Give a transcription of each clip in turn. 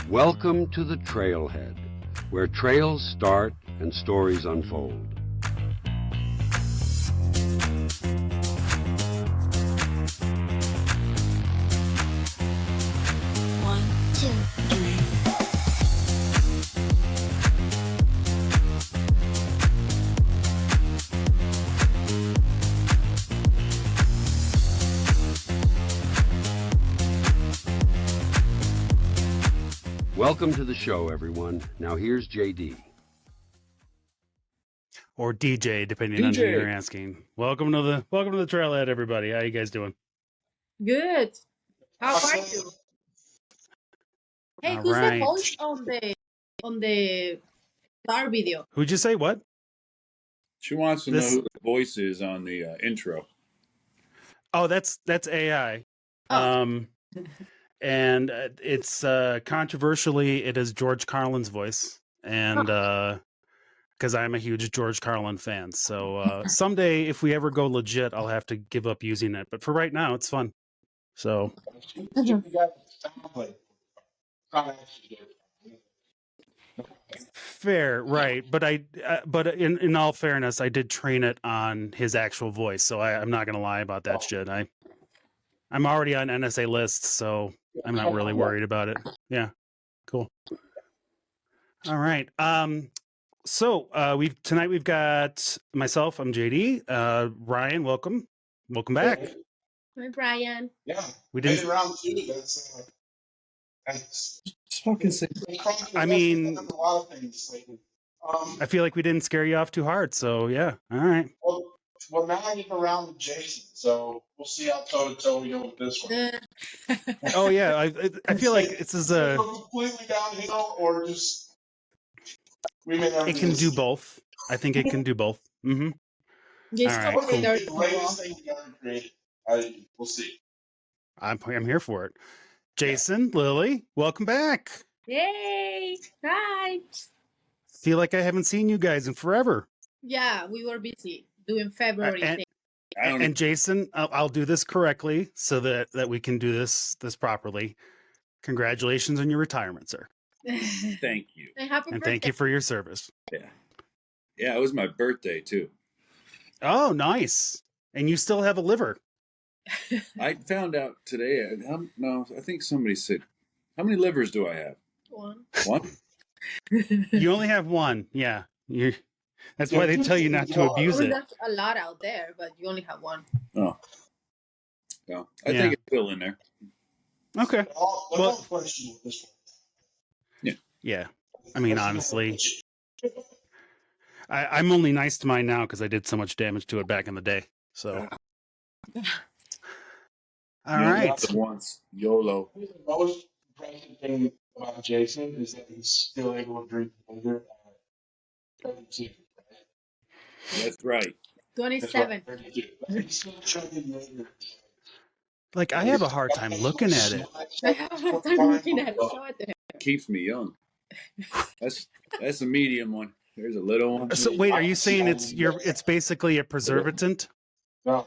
Welcome to the Trailhead, where trails start and stories unfold. One, two, three. Welcome to the show, everyone. Now here's JD. Or DJ, depending on who you're asking. Welcome to the Trailhead, everybody. How you guys doing? Good. How are you? Hey, All who's right. the voice on the star video? Who'd you say what? She wants to know who the voice is on the intro. Oh, that's AI. Oh. And it's controversially, it is George Carlin's voice, and because I'm a huge George Carlin fan. So someday, if we ever go legit, I'll have to give up using it. But for right now, it's fun. So. Fair, right? But but in all fairness, I did train it on his actual voice, so I'm not gonna lie about that shit. I'm already on NSA lists, so I'm not really worried about it. Yeah, cool. All right. So tonight we've got myself. I'm JD. Ryan, welcome back. Hi, Brian. Yeah, We did round two. That's fucking sick. I mean, a lot of things. I feel like we didn't scare you off too hard, so yeah. All right. Well, now I get around with Jason, so we'll see how toe to toe we go with this one. Oh yeah, I feel like this is a completely downhill, or just we may have. It can do both. I think it can do both. Mm-hmm. Yes, all right, What's cool. the latest thing you ever created? We'll see. I'm here for it. Jason, Lily, welcome back. Yay! Hi. Feel like I haven't seen you guys in forever. Yeah, we were busy doing February thing. And Jason, I'll do this correctly so that we can do this properly. Congratulations on your retirement, sir. Thank you. And happy birthday. Thank you for your service. Yeah, it was my birthday too. Oh, nice. And you still have a liver. I found out today. I think somebody said, "How many livers do I have?" One. One. You only have one. Yeah. That's why they tell you not to abuse it. That's a lot out there, but you only have one. Oh. No, I think it's still in there. Okay. Well, question with this one. Yeah. I mean, honestly, I'm only nice to mine now because I did so much damage to it back in the day. So. All right. Once YOLO. The most impressive thing about Jason is that he's still able to drink beer at 32. That's right. 27. Like, I have a hard time looking at it. I have a hard time looking at it. Show it to him. Keeps me young. That's a medium one. There's a little one. So wait, are you saying it's basically a preservative? No.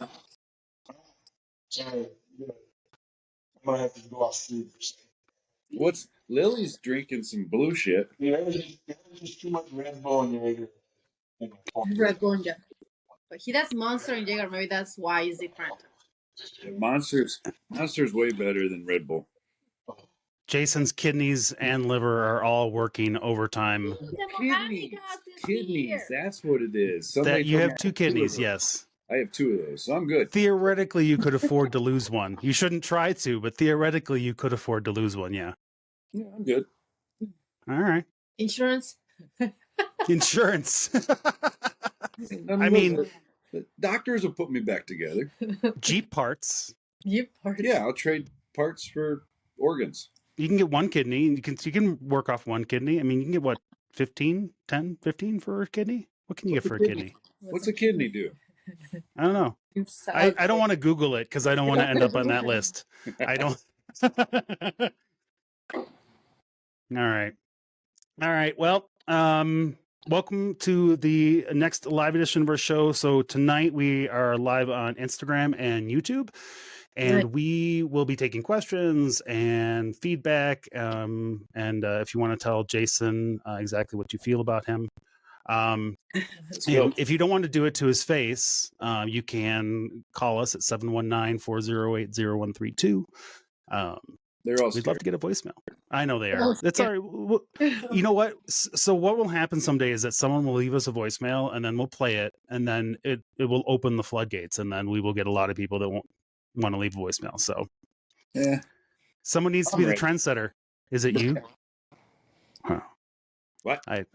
Sorry. I'm gonna have to go off food for a second. What's Lily's drinking some blue shit? Yeah, there's just too much Red Bull in your Red Bull and Jaeger. But he does Monster and Jaeger. Maybe that's why it's different. Monster's way better than Red Bull. Jason's kidneys and liver are all working overtime. Kidneys. That's what it is. That you have two kidneys, yes. I have two of those, so I'm good. Theoretically, you could afford to lose one. You shouldn't try to, but theoretically, you could afford to lose one, yeah. Yeah, I'm good. All right. Insurance. Insurance. I mean, the doctors will put me back together. Jeep parts. Jeep parts. Yeah, I'll trade parts for organs. You can get one kidney, and you can work off one kidney. I mean, you can get what, 15 for a kidney? What can you get for a kidney? What's a kidney do? I don't know. I don't want to Google it because I don't want to end up on that list. I don't. All right. Well, welcome to the next live edition of our show. So tonight we are live on Instagram and YouTube. And we will be taking questions and feedback. If you want to tell Jason exactly what you feel about him. Let's go. And if you don't want to do it to his face, you can call us at 719-408-0132. They're all We'd scared. love to get a voicemail. I know they are. That's all right. You know what? So what will happen someday is that someone will leave us a voicemail and then we'll play it and then it will open the floodgates and then we will get a lot of people that won't want to leave a voicemail. So Yeah. someone needs to be the trendsetter. Is it you? Huh. What? I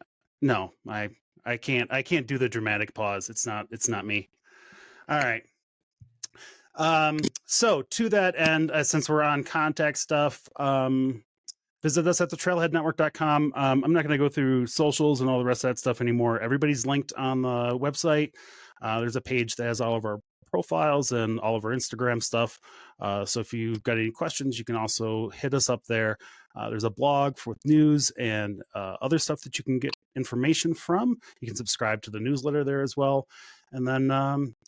can't do the dramatic pause. It's not me. All right. So to that end, since we're on contact stuff, visit us at thetrailheadnetwork.com. I'm not going to go through socials and all the rest of that stuff anymore. Everybody's linked on the website. There's a page that has all of our profiles and all of our Instagram stuff. So if you've got any questions, you can also hit us up there. There's a blog with news and other stuff that you can get information from. You can subscribe to the newsletter there as well. And then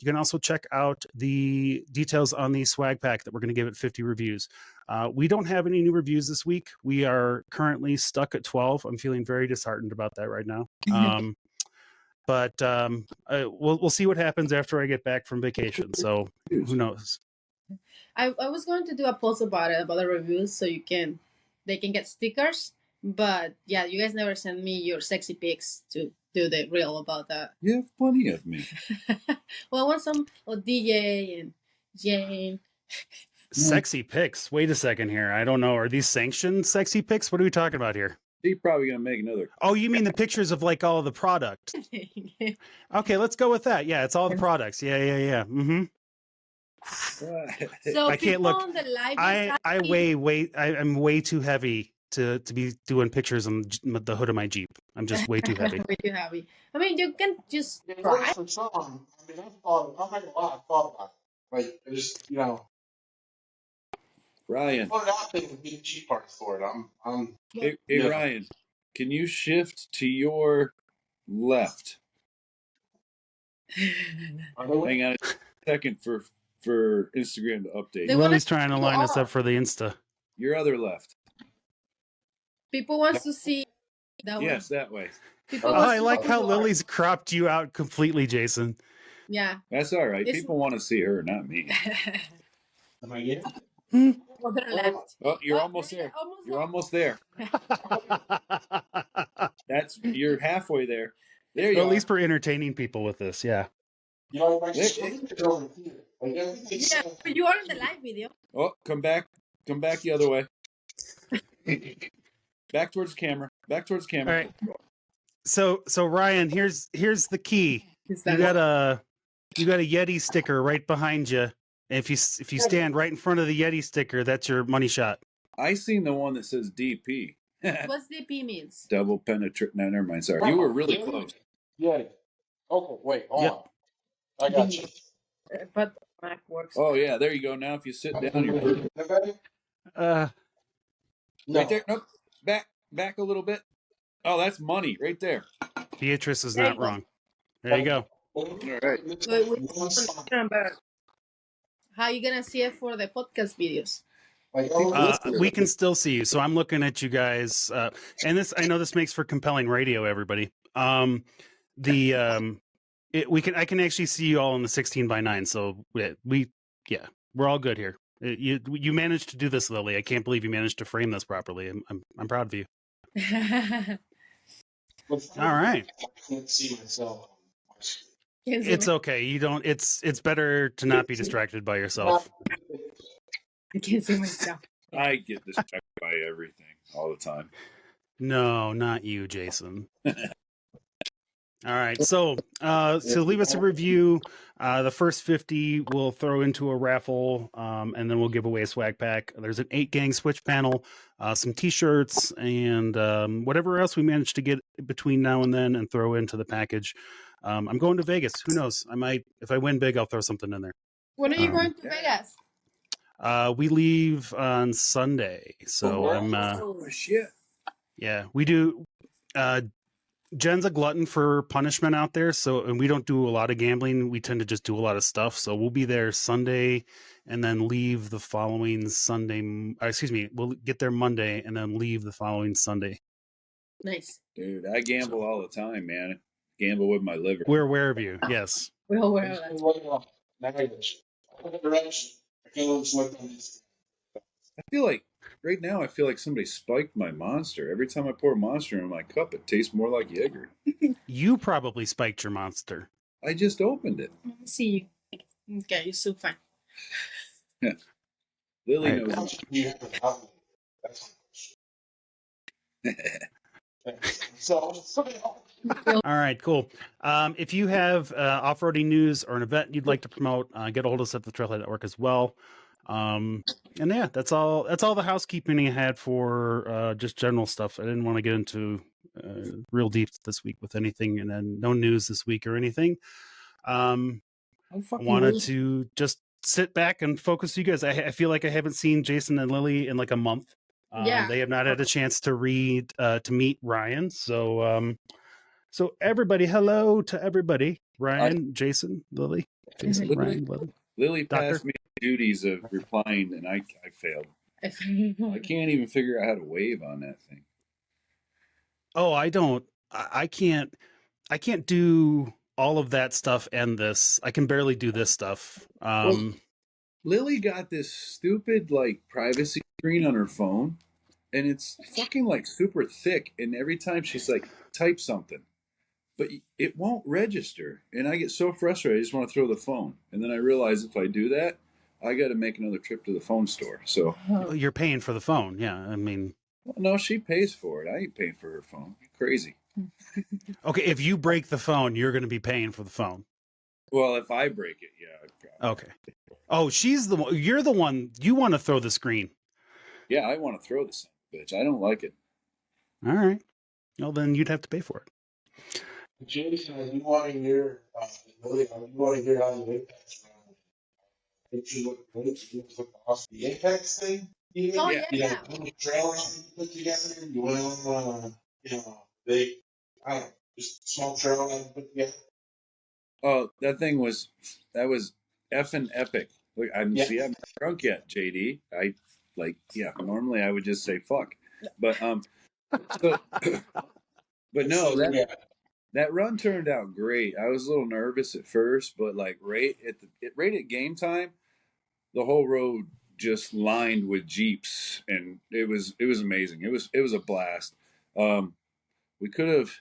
you can also check out the details on the swag pack that we're going to give it 50 reviews. We don't have any new reviews this week. We are currently stuck at 12. I'm feeling very disheartened about that right now. But we'll see what happens after I get back from vacation. So who knows? I was going to do a post about it, about the reviews, so they can get stickers. But yeah, you guys never send me your sexy pics to do the reel about that. You have plenty of me. Well, I want some of DJ and Jane. Sexy pics. Wait a second here. I don't know. Are these sanctioned sexy pics? What are we talking about here? He's probably gonna make another. Oh, you mean the pictures of like all of the product? Okay, let's go with that. Yeah, it's all the products. Yeah. Mm-hmm. So I can't look. on the live I'm way too heavy to be doing pictures on the hood of my Jeep. I'm just way too heavy. Way too heavy. I mean, you can just It try. works for some. I mean, I'm not gonna lie, I thought about it. Like, I just, Ryan. put it out there and be the cheap parts for it. Hey, Ryan, can you shift to your left? Hang on a second for Instagram to update. Lily's trying to line us up for the Insta. Your other left. People wants to see that way. Yes, that way. People Oh, wants I to like see how you. Lily's cropped you out completely, Jason. Yeah. That's all right. It's- People want to see her, not me. Am I getting? Other left. Oh, you're almost there. You're almost there. You're halfway there. There you Well, are. at least we're entertaining people with this. Yeah. Like, over here. Like, everything's Yeah, but you are in the live video. Oh, come back the other way. Back towards the camera. All right. So Ryan, here's the key. You got a Yeti sticker right behind you. And if you stand right in front of the Yeti sticker, that's your money shot. I seen the one that says DP. What's DP means? Double penetrate. No, never mind. Sorry, you were really close. Yeah. Okay, wait, hold Yep. on. I got you. But Mac works. Oh yeah, there you go. Now if you sit down, you're perfect. Uh, No. Right there. Nope. Back a little bit. Oh, that's money right there. Beatrice is There you not go. wrong. There you go. All right. How you gonna see it for the podcast videos? We can still see you. So I'm looking at you guys. And I know this makes for compelling radio, everybody. I can actually see you all in the 16:9. So we're all good here. You managed to do this, Lily. I can't believe you managed to frame this properly. I'm proud of you. All right. I can't see myself. It's okay. You don't. It's better to not be distracted by yourself. I can't see myself. I get distracted by everything all the time. No, not you, Jason. All right. So leave us a review. The first 50 we'll throw into a raffle, and then we'll give away a swag pack. There's an 8-gang switch panel, some T-shirts, and whatever else we manage to get between now and then and throw into the package. I'm going to Vegas. Who knows? I might, if I win big, I'll throw something in there. When are you going to Vegas? We leave on Sunday, so I'm. Oh shit! Yeah, we do. Jen's a glutton for punishment out there, so and we don't do a lot of gambling. We tend to just do a lot of stuff. So we'll be there Sunday, and then leave the following Sunday. Excuse me, we'll get there Monday, and then leave the following Sunday. Nice. Dude, I gamble all the time, man. Gamble with my liver. We're aware of you. Yes. We're aware of that. I feel like right now, I feel like somebody spiked my Monster. Every time I pour Monster in my cup, it tastes more like Jaeger. You probably spiked your Monster. I just opened it. See you. Okay, you're so fine. Lily Right. knows. All right, cool. If you have off-roading news or an event you'd like to promote, get a hold of us at the Trailhead Network as well. And yeah, that's all the housekeeping I had for just general stuff. I didn't want to get into real deep this week with anything, and then no news this week or anything. I wanted to just sit back and focus you guys. I feel like I haven't seen Jason and Lily in like a month. Yeah. They have not had a chance to meet Ryan. So everybody, hello to everybody. Ryan, Jason, Lily, Jason, Lily. Ryan, Lily. Lily Doctor? passed me the duties of replying, and I failed. I can't even figure out how to wave on that thing. Oh, I don't. I can't do all of that stuff and this. I can barely do this stuff. Lily got this stupid like privacy screen on her phone, and it's fucking like super thick. And every time she's like, type something, but it won't register. And I get so frustrated, I just want to throw the phone. And then I realize if I do that, I got to make another trip to the phone store. So You're paying for the phone. Yeah. I mean, well, no, she pays for it. I ain't paying for her phone. You're crazy. okay. If you break the phone, you're going to be paying for the phone. Well, if I break it, yeah. I'd probably. Okay. Oh, she's the one. You're the one. You want to throw the screen. Yeah, I want to throw this bitch. I don't like it. All right. Well, then you'd have to pay for it. Jason, I do want to hear, Lily, I do want to hear how the Apex round. Pictures look great. You look awesome. The Apex thing, even, Oh, Yeah. you know, yeah. little trail run you put together, you went on, you know, I don't know, just small trail run you put together. Oh, that was effing epic. Look, I'm Yeah. not drunk yet, JD. Normally I would just say fuck. But so but no, that run turned out great. I was a little nervous at first, but like right at game time, the whole road just lined with Jeeps, and it was amazing. It was a blast. We could have.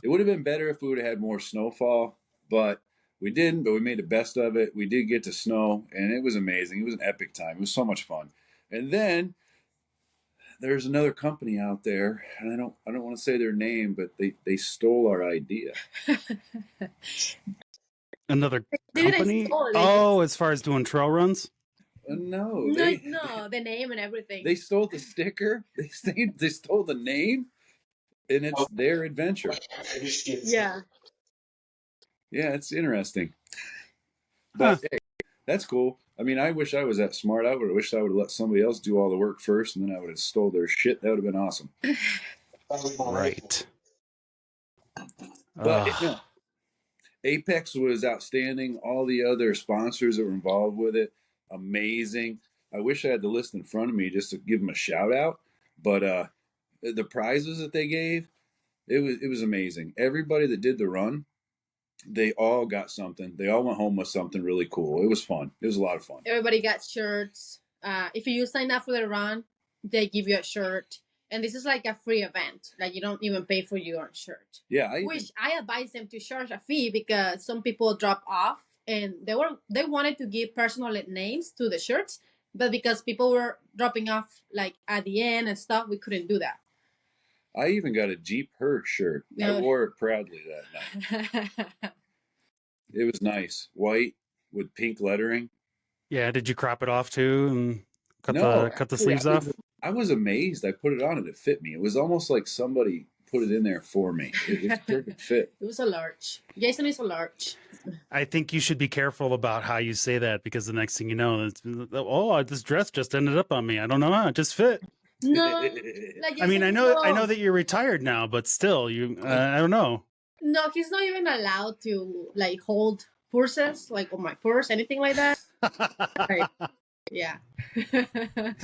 It would have been better if we would have had more snowfall, but we didn't. But we made the best of it. We did get to snow, and it was amazing. It was an epic time. It was so much fun. And then there's another company out there, and I don't want to say their name, but they stole our idea. Another Didn't company? stole it. Oh, as far as doing trail runs? No, No, the name and everything. they stole the sticker. They stole the name, and it's their adventure. Yeah. Yeah, it's interesting. But hey, that's cool. I mean, I wish I was that smart. I would have wished I would have let somebody else do all the work first, and then I would have stole their shit. That would have been awesome. Right. But no, Apex was outstanding. All the other sponsors that were involved with it, amazing. I wish I had the list in front of me just to give them a shout out. But the prizes that they gave, it was amazing. Everybody that did the run, they all got something. They all went home with something really cool. It was fun. It was a lot of fun. Everybody got shirts. If you sign up for the run, they give you a shirt. And this is like a free event. Like you don't even pay for your shirt. Yeah, Which I advise them to charge a fee because some people drop off and they wanted to give personal names to the shirts, but because people were dropping off like at the end and stuff, we couldn't do that. I even got a Jeep Her shirt. I wore it proudly that night. It was nice, white with pink lettering. Yeah, did you crop it off too and cut the actually, sleeves off? I was amazed. I put it on and it fit me. It was almost like somebody put it in there for me. It's a perfect fit. It was a large. Jason is a large. I think you should be careful about how you say that because the next thing you know, this dress just ended up on me. I don't know how it just fit. No, like I mean, I Jason, know that you're retired now, but still, I don't know. No, he's not even allowed to like hold purses, like on my purse, anything like that. Like, yeah. Fair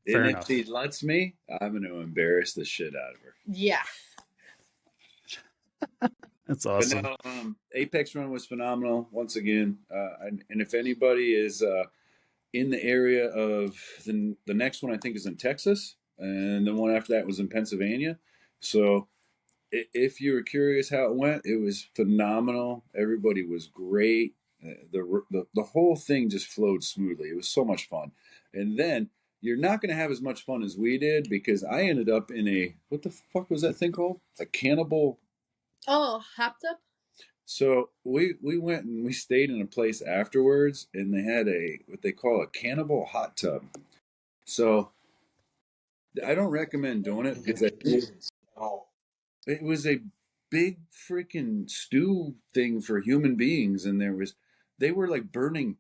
And enough. if she lets me, I'm going to embarrass the shit out of her. Yeah. That's But awesome. no, Apex Run was phenomenal once again. And if anybody is in the area of the next one, I think is in Texas, and the one after that was in Pennsylvania. So if you were curious how it went, it was phenomenal. Everybody was great. The whole thing just flowed smoothly. It was so much fun. And then you're not going to have as much fun as we did because I ended up in a what the fuck was that thing called? A cannibal. Oh, hot tub? So we went and we stayed in a place afterwards, and they had a what they call a cannibal hot tub. So I don't recommend doing it because it was a big freaking stew thing for human beings, and they were like burning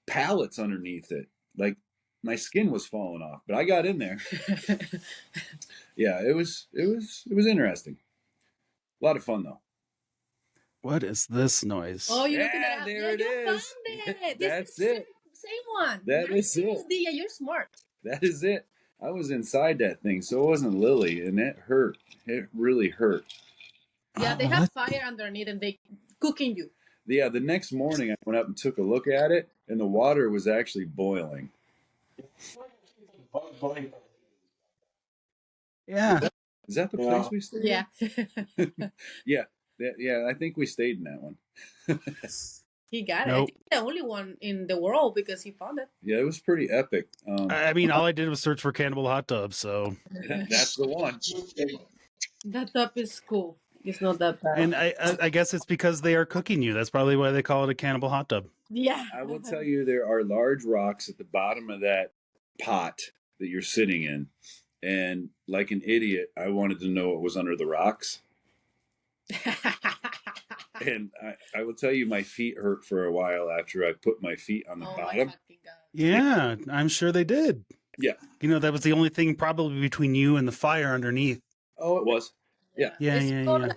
pallets underneath it. Like my skin was falling off, but I got in there. Yeah, it was interesting. A lot of fun though. What is this noise? Oh, you're Yeah, looking at there it you is. found it. That's This is it. Same one. That is it. Dia, you're smart. That is it. I was inside that thing, so it wasn't Lily, and it hurt. It really hurt. Yeah, they Oh, have that- fire underneath and they cooking you. Yeah, the next morning I went up and took a look at it, and the water was actually boiling. Yeah. Is that the place we stayed? Yeah. Yeah. I think we stayed in that one. He got it. I Nope. think the only one in the world because he found it. Yeah, it was pretty epic. I mean, all I did was search for cannibal hot tub, so. That's the one. That tub is cool. It's not that bad. And I guess it's because they are cooking you. That's probably why they call it a cannibal hot tub. Yeah. I will tell you, there are large rocks at the bottom of that pot that you're sitting in, and like an idiot, I wanted to know what was under the rocks. And I will tell you, my feet hurt for a while after I put my feet on the Oh my bottom. fucking God. Yeah, I'm sure they did. Yeah. You know, that was the only thing probably between you and the fire underneath. Oh, it was. Yeah. Yeah, It's yeah, called-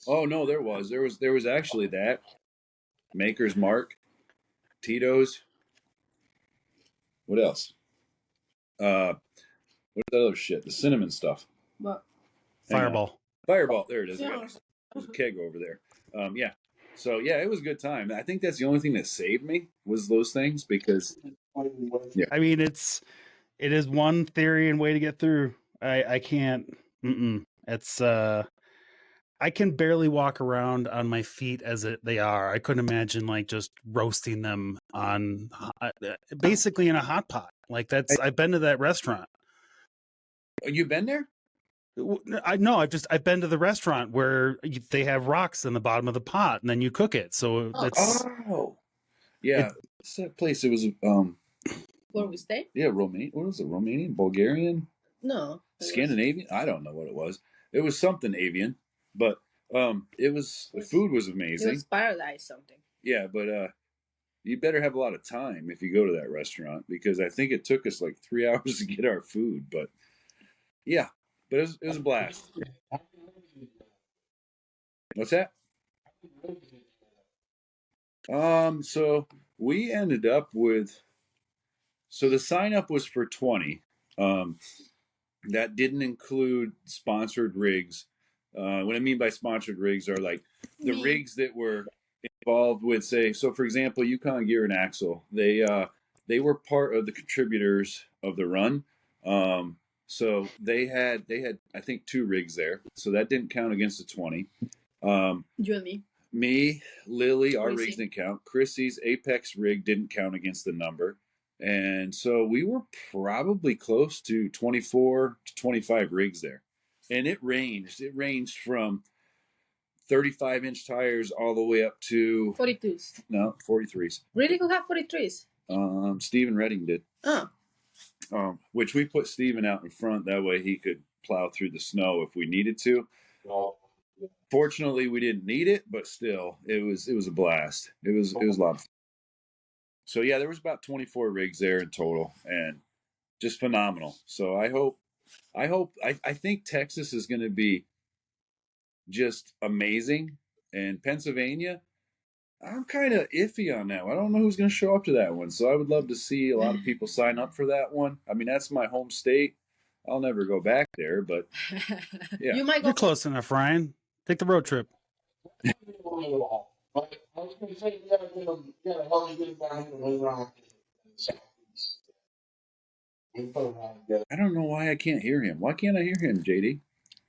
Oh no, there was actually that Maker's Mark, Tito's. What else? What's that other shit? The cinnamon stuff. What? Hang on. Fireball. Fireball. There it is. Yeah. There's a keg over there. Yeah. So yeah, it was a good time. I think that's the only thing that saved me was those things because I mean, it is one theory and way to get through. I can't. It's I can barely walk around on my feet as they are. I couldn't imagine like just roasting them on basically in a hot pot. Like that's I've been to that restaurant. you've been there. I've been to the restaurant where they have rocks in the bottom of the pot and then you cook it. So that's Oh, yeah. It's that place. It was Where we stay? yeah, Romanian. What was it? Romanian, Bulgarian, No. Scandinavian. I don't know what it was. It was something avian, but it was the food was It amazing. was paradise something. Yeah, but you better have a lot of time if you go to that restaurant because I think it took us like 3 hours to get our food. But yeah, but it was a blast. What's that? So we ended up with. So the sign up was for 20. That didn't include sponsored rigs. What I mean by sponsored rigs are like the rigs that were involved with, say, so for example, Yukon Gear and Axle, they were part of the contributors of the run. So they had I think 2 rigs there, so that didn't count against the 20. You and me. Me, Lily, our Chrissy. rigs didn't count. Chrissy's Apex rig didn't count against the number. And so we were probably close to 24 to 25 rigs there. And it ranged. It ranged from 35-inch tires all the way up to 42s. no 43s. Really could have 43s. Stephen Redding did. Oh. Which we put Stephen out in front. That way he could plow through the snow if we needed to. Fortunately, we didn't need it, but still, it was a blast. It was a lot of fun. So yeah, there was about 24 rigs there in total, and just phenomenal. So I think Texas is going to be just amazing, and Pennsylvania, I'm kind of iffy on that one. I don't know who's going to show up to that one. So I would love to see a lot of people sign up for that one. I mean, that's my home state. I'll never go back there, but yeah. You might go. You're close enough, Ryan. Take the road trip. But I was going to say, you gotta help me get it down here to Lynn Rock in the southeast. We put it all together. I don't know why I can't hear him. Why can't I hear him, JD?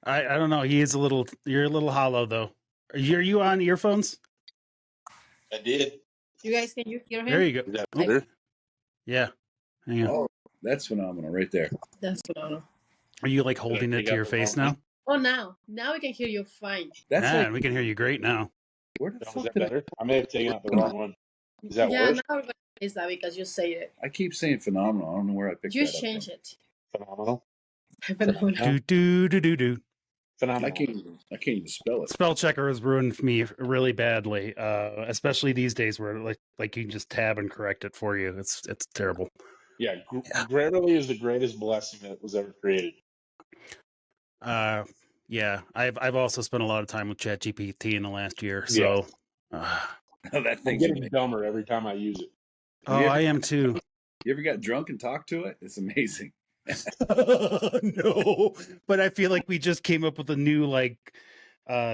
I don't know. He is a little. You're a little hollow though. Are you on earphones? I did. You guys, can you hear him? There you go. Is that Oh, better? yeah. Hang on. Oh, that's phenomenal right there. That's phenomenal. Are you like holding it take to out your the face wrong now? Now we can hear you fine. That's Man, like, we can hear you great now. where the Was fuck that did better? I may have taken out the wrong one. Is that Yeah, worse? now everybody says that because you say it. I keep saying phenomenal. I don't know where I picked You that up change from. it. Phenomenal. Do do do do do. Phenomenal. I can't even spell it. Spell checker has ruined me really badly, especially these days where like you can just tab and correct it for you. It's terrible. Yeah, Grammarly is the greatest blessing that was ever created. Yeah, I've also spent a lot of time with ChatGPT in the last year, so. That I'm thing's getting amazing. dumber every time I use it. Oh, I am too. You ever got drunk and talked to it? It's amazing. No, but I feel like we just came up with a new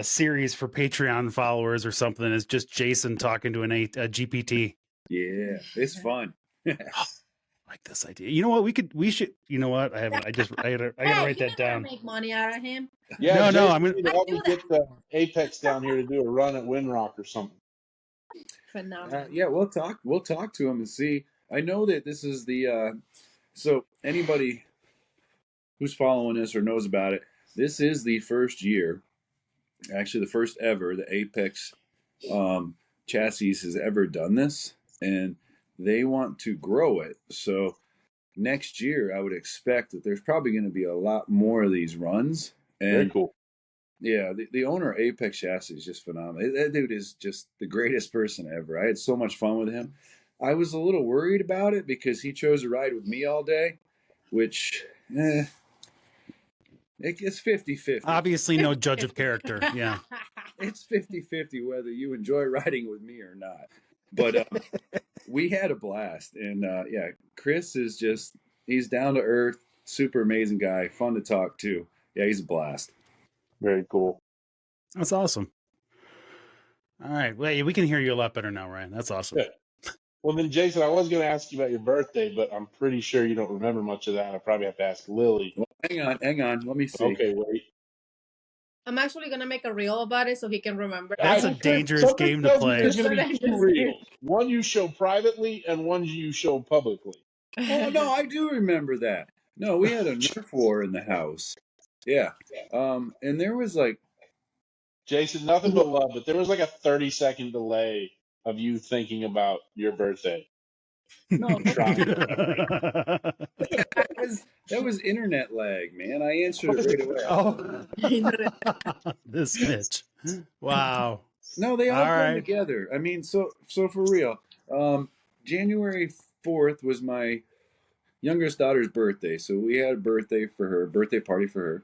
series for Patreon followers or something. It's just Jason talking to a GPT. Yeah, it's fun. Like this idea. You know what? We should. You know what? I gotta write that down. Make money out of him. Yeah, No, Jason, I'm gonna- you need to help I me do get the Apex down here to do a run at Windrock or something. Phenomenal. Yeah, we'll talk to him and see. I know that this is the so anybody who's following this or knows about it, this is the first year, actually the first ever, the Apex chassis has ever done this, and they want to grow it. So next year, I would expect that there's probably going to be a lot more of these runs. And Very cool. yeah, the owner of Apex Chassis is just phenomenal. That dude is just the greatest person ever. I had so much fun with him. I was a little worried about it because he chose to ride with me all day, which it's 50-50. Obviously, no judge of character. Yeah. It's 50-50 whether you enjoy riding with me or not. But we had a blast. And yeah, Chris is just, he's down to earth, super amazing guy, fun to talk to. Yeah, he's a blast. Very cool. That's awesome. All right. Well, we can hear you a lot better now, Ryan. That's awesome. Good. Well, then, Jason, I was going to ask you about your birthday, but I'm pretty sure you don't remember much of that. I probably have to ask Lily. Well, hang on. Let me see. Okay, wait. I'm actually gonna make a reel about it so he can remember. That's a dangerous game to play. There's going to be two reels. One you show privately and one you show publicly. Oh, no, I do remember that. No, we had a Nerf war in the house. Yeah. And there was like, Jason, nothing but love, but there was like a 30-second delay of you thinking about your birthday. no, Trying. that was internet lag, man. I answered it right away. Oh, this bitch. Wow. No, they all All come right. together. I mean, so for real. January 4th was my youngest daughter's birthday, so we had a birthday party for her.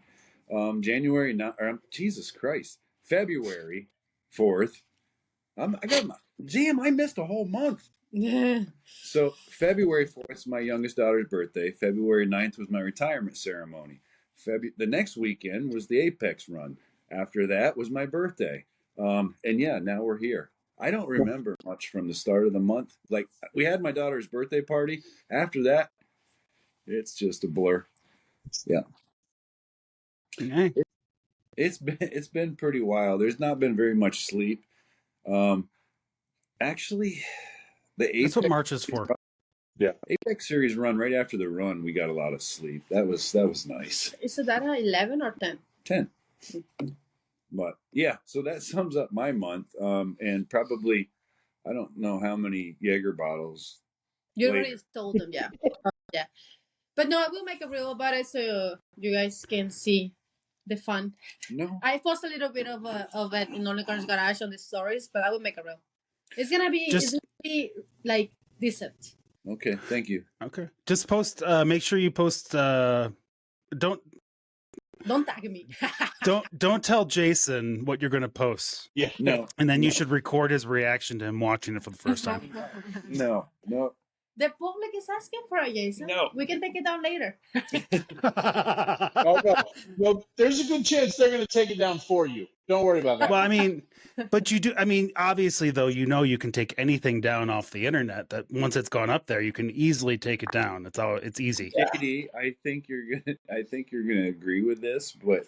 Jesus Christ, February 4th. I missed a whole month. So February 4th is my youngest daughter's birthday. February 9th was my retirement ceremony. The next weekend was the Apex run. After that was my birthday. And yeah, now we're here. I don't remember much from the start of the month. Like, we had my daughter's birthday party. After that, it's just a blur. Yeah. Okay. It's been pretty wild. There's not been very much sleep. Actually, the Apex, That's what March is for. Yeah. Apex series run right after the run, we got a lot of sleep. That was nice. Is that 11 or 10? 10. But yeah, so that sums up my month. And probably, I don't know how many Jaeger bottles. You later. already told them, yeah. Yeah. But no, I will make a reel about it so you guys can see the fun. No. I post a little bit of it in Only Corners Garage on the stories, but I will make a reel. It's gonna be like decent. Okay, thank you. Okay. Just post. Make sure you post. Don't tag me. don't tell Jason what you're going to post, Yeah. No, and then no, you should record his reaction to him watching it for the first time. no. The public is asking for it, Jason. No. We can take it down later. Oh, no. No, there's a good chance they're going to take it down for you. Don't worry about that. Well, I mean, but you do. I mean, obviously, though, you can take anything down off the internet. That once it's gone up there, you can easily take it down. It's easy. JD, I think you're gonna agree with this, but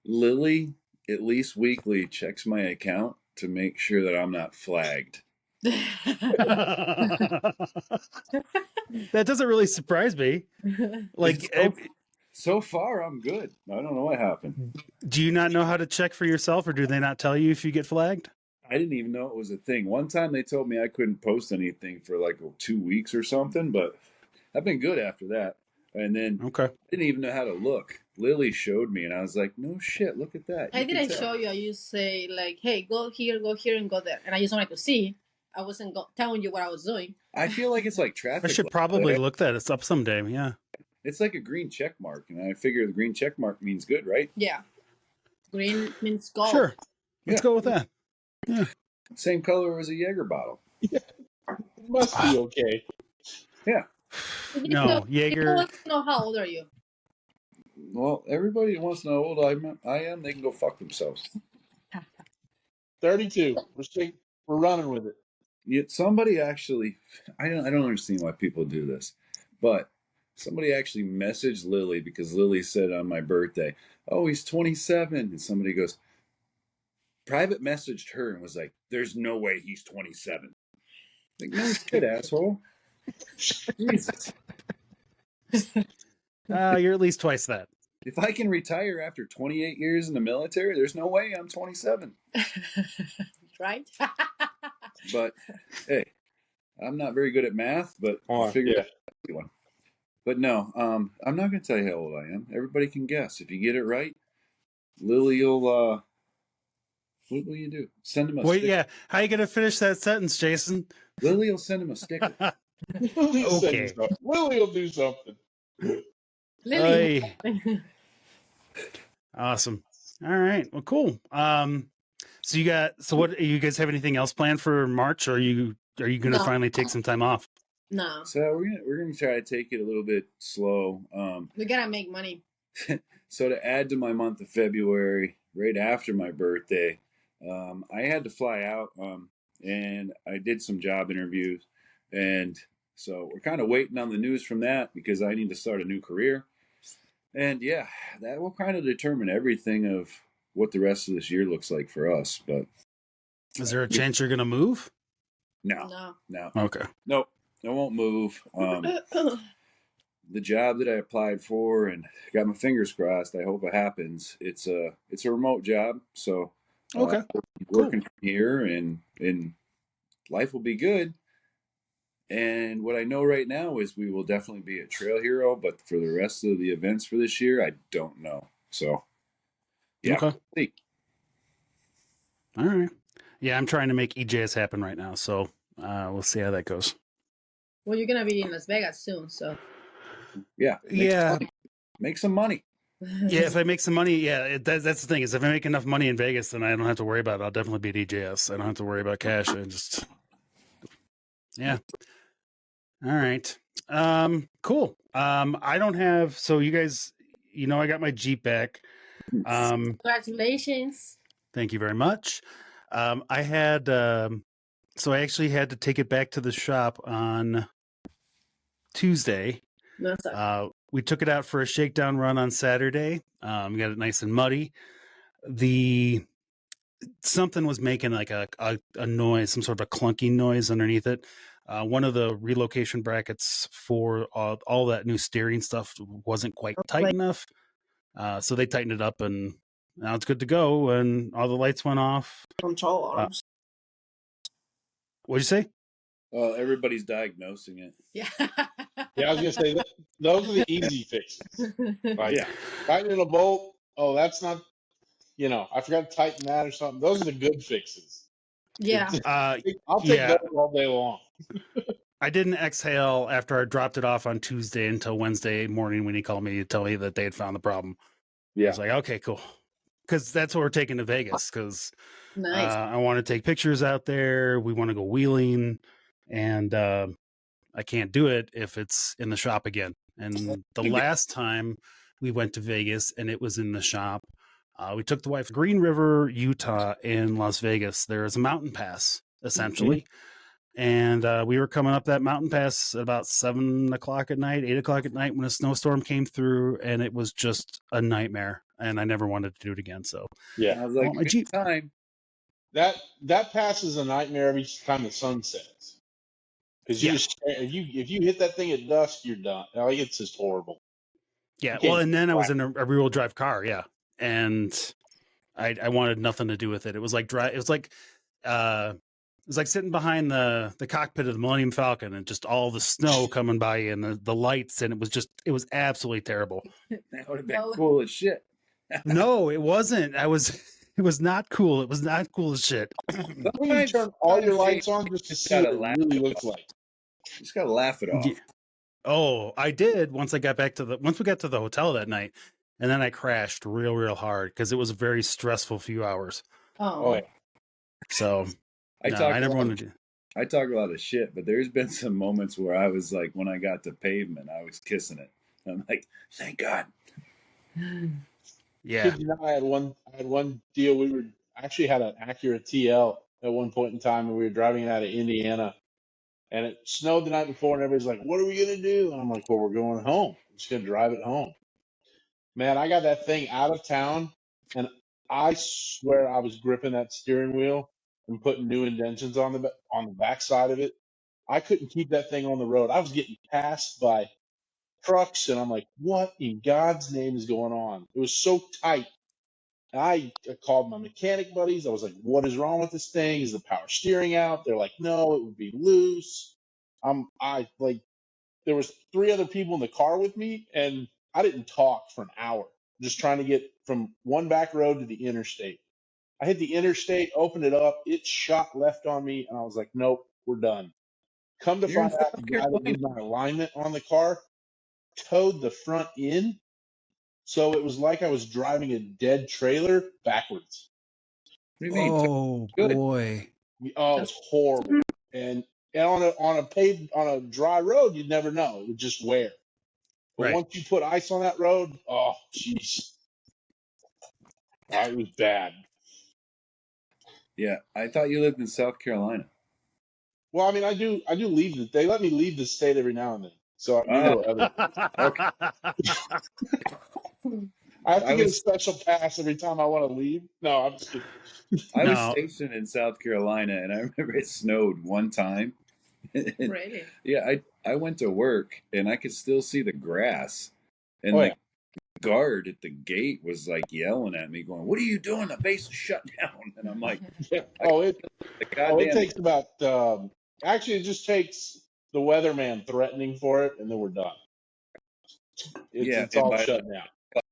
Lily at least weekly checks my account to make sure that I'm not flagged. That doesn't really surprise me. Like, So far, I'm good. I don't know what happened. do you not know how to check for yourself, or do they not tell you if you get flagged? I didn't even know it was a thing. One time they told me I couldn't post anything for like 2 weeks or something, but I've been good after that. And then Okay. I didn't even know how to look. Lily showed me, and I was like, "No shit, look at that." I didn't show you. I used to say like, "Hey, go here, and go there," and I just wanted to see. I wasn't telling you what I was doing. I feel like it's like traffic. I should probably look that. It's up someday. Yeah. It's like a green check mark, and I figure the green check mark means good, right? Yeah. Green means gold. Sure. Let's go with that. Yeah. Same color as a Jaeger bottle. It must be okay. Yeah. No, Jaeger. People want to know how old are you? Well, everybody wants to know how old I am. They can go fuck themselves. 32. We're running with it. Yet somebody actually, I don't understand why people do this, but somebody actually messaged Lily because Lily said on my birthday, "Oh, he's 27," and somebody goes, private messaged her and was like, "There's no way he's 27." Like, no shit, asshole. Jesus. You're at least twice that. If I can retire after 28 years in the military, there's no way I'm 27. Right? But hey, I'm not very good at math, but I figured out one. But no, I'm not going to tell you how old I am. Everybody can guess. If you get it right, Lily will. What will you do? Send him a sticker. Yeah. How you going to finish that sentence, Jason? Lily will send him a sticker. Okay. Lily will do something. Lily. Hey. Awesome. All right. Well, cool. So what, you guys have anything else planned for March, or are you going to finally take some time off? No. So we're gonna try to take it a little bit slow. We gotta make money. So to add to my month of February, right after my birthday, I had to fly out, and I did some job interviews, and so we're kind of waiting on the news from that because I need to start a new career. And yeah, that will kind of determine everything of what the rest of this year looks like for us. But is there a chance you're going to move? No. Okay. Nope, I won't move. The job that I applied for and got my fingers crossed, I hope it happens. It's a remote job, so Okay. Working from here, and life will be good. And what I know right now is we will definitely be a trail hero, but for the rest of the events for this year, I don't know. So, yeah. Okay. See. All right. Yeah, I'm trying to make EJS happen right now, so we'll see how that goes. Well, you're gonna be in Las Vegas soon, so. Yeah. Make some money. Yeah, if I make some money, yeah, that's the thing is if I make enough money in Vegas, then I don't have to worry about it. I'll definitely be at EJS. I don't have to worry about cash. Yeah. All right. Cool. I don't have, so you guys, I got my Jeep back. Congratulations. Thank you very much. I had, so I actually had to take it back to the shop on Tuesday. We took it out for a shakedown run on Saturday. Got it nice and muddy. Something was making like a noise, some sort of a clunky noise underneath it. One of the relocation brackets for all that new steering stuff wasn't quite tight enough. So they tightened it up, and now it's good to go. And all the lights went off. Control arms. What'd you say? Well, everybody's diagnosing it. Yeah. Yeah, I was gonna say those are the easy fixes. Like, Yeah. Tightening a bolt. Oh, that's not. I forgot to tighten that or something. Those are the good fixes. Yeah. I'll take those all day long. I didn't exhale after I dropped it off on Tuesday until Wednesday morning when he called me to tell me that they had found the problem. I was like, okay, cool. Because that's what we're taking to Vegas. Because Nice. I want to take pictures out there. We want to go wheeling, and I can't do it if it's in the shop again. And the last time we went to Vegas and it was in the shop, we took the wife to Green River, Utah, in Las Vegas. There is a mountain pass, essentially. And we were coming up that mountain pass at about 7 o'clock at night, 8 o'clock at night when a snowstorm came through, and it was just a nightmare. And I never wanted to do it again. So I was like, want my Jeep. time. That pass is a nightmare every time the sun sets. Because if you hit that thing at dusk, you're done. Like, it's just horrible. Yeah. Well, and then I was in a rear-wheel drive car. Yeah. And I wanted nothing to do with it. It was like it was like sitting behind the cockpit of the Millennium Falcon and just all the snow coming by you and the lights, and it was absolutely terrible. That would have been cool as shit. No, it wasn't. It was not cool. It was not cool as shit. You turn all your lights on just to see what it really looks like. You just gotta laugh it off. Yeah. Oh, I did once we got to the hotel that night, and then I crashed real hard because it was a very stressful few hours. Oh, yeah. So I never wanted to. I talk a lot of shit, but there's been some moments where I was like, when I got to pavement, I was kissing it. I'm like, thank God. Yeah. I had one deal. We actually had an Acura TL at one point in time, and we were driving out of Indiana, and it snowed the night before, and everybody's like, "What are we gonna do?" And I'm like, "Well, we're going home. We're just gonna drive it home." Man, I got that thing out of town, and I swear I was gripping that steering wheel and putting new indentions on the back side of it. I couldn't keep that thing on the road. I was getting passed by trucks, and I'm like, what in God's name is going on? It was so tight. And I called my mechanic buddies. I was like, what is wrong with this thing? Is the power steering out? They're like, no, it would be loose. There was 3 other people in the car with me, and I didn't talk for an hour, just trying to get from one back road to the interstate. I hit the interstate, opened it up, it shot left on me, and I was like, nope, we're done. Come to find out, the guy that did my alignment on the car towed the front in, so it was like I was driving a dead trailer backwards. What do you mean? Oh boy! Oh, it's horrible. And on a dry road, you'd never know; it would just wear. But once you put ice on that road, oh jeez, it was bad. Yeah, I thought you lived in South Carolina. Well, I mean, I do leave. They let me leave the state every now and then, so I go other. Okay. I have to get a special pass every time I want to leave. No, I'm just kidding. I was stationed in South Carolina, and I remember it snowed one time. Really? Yeah, I went to work, and I could still see the grass. And the guard at the gate was like yelling at me, going, "What are you doing? The base is shut down." And I'm like, it takes about. Actually, it just takes the weatherman threatening for it, and then we're done. It's all shut down.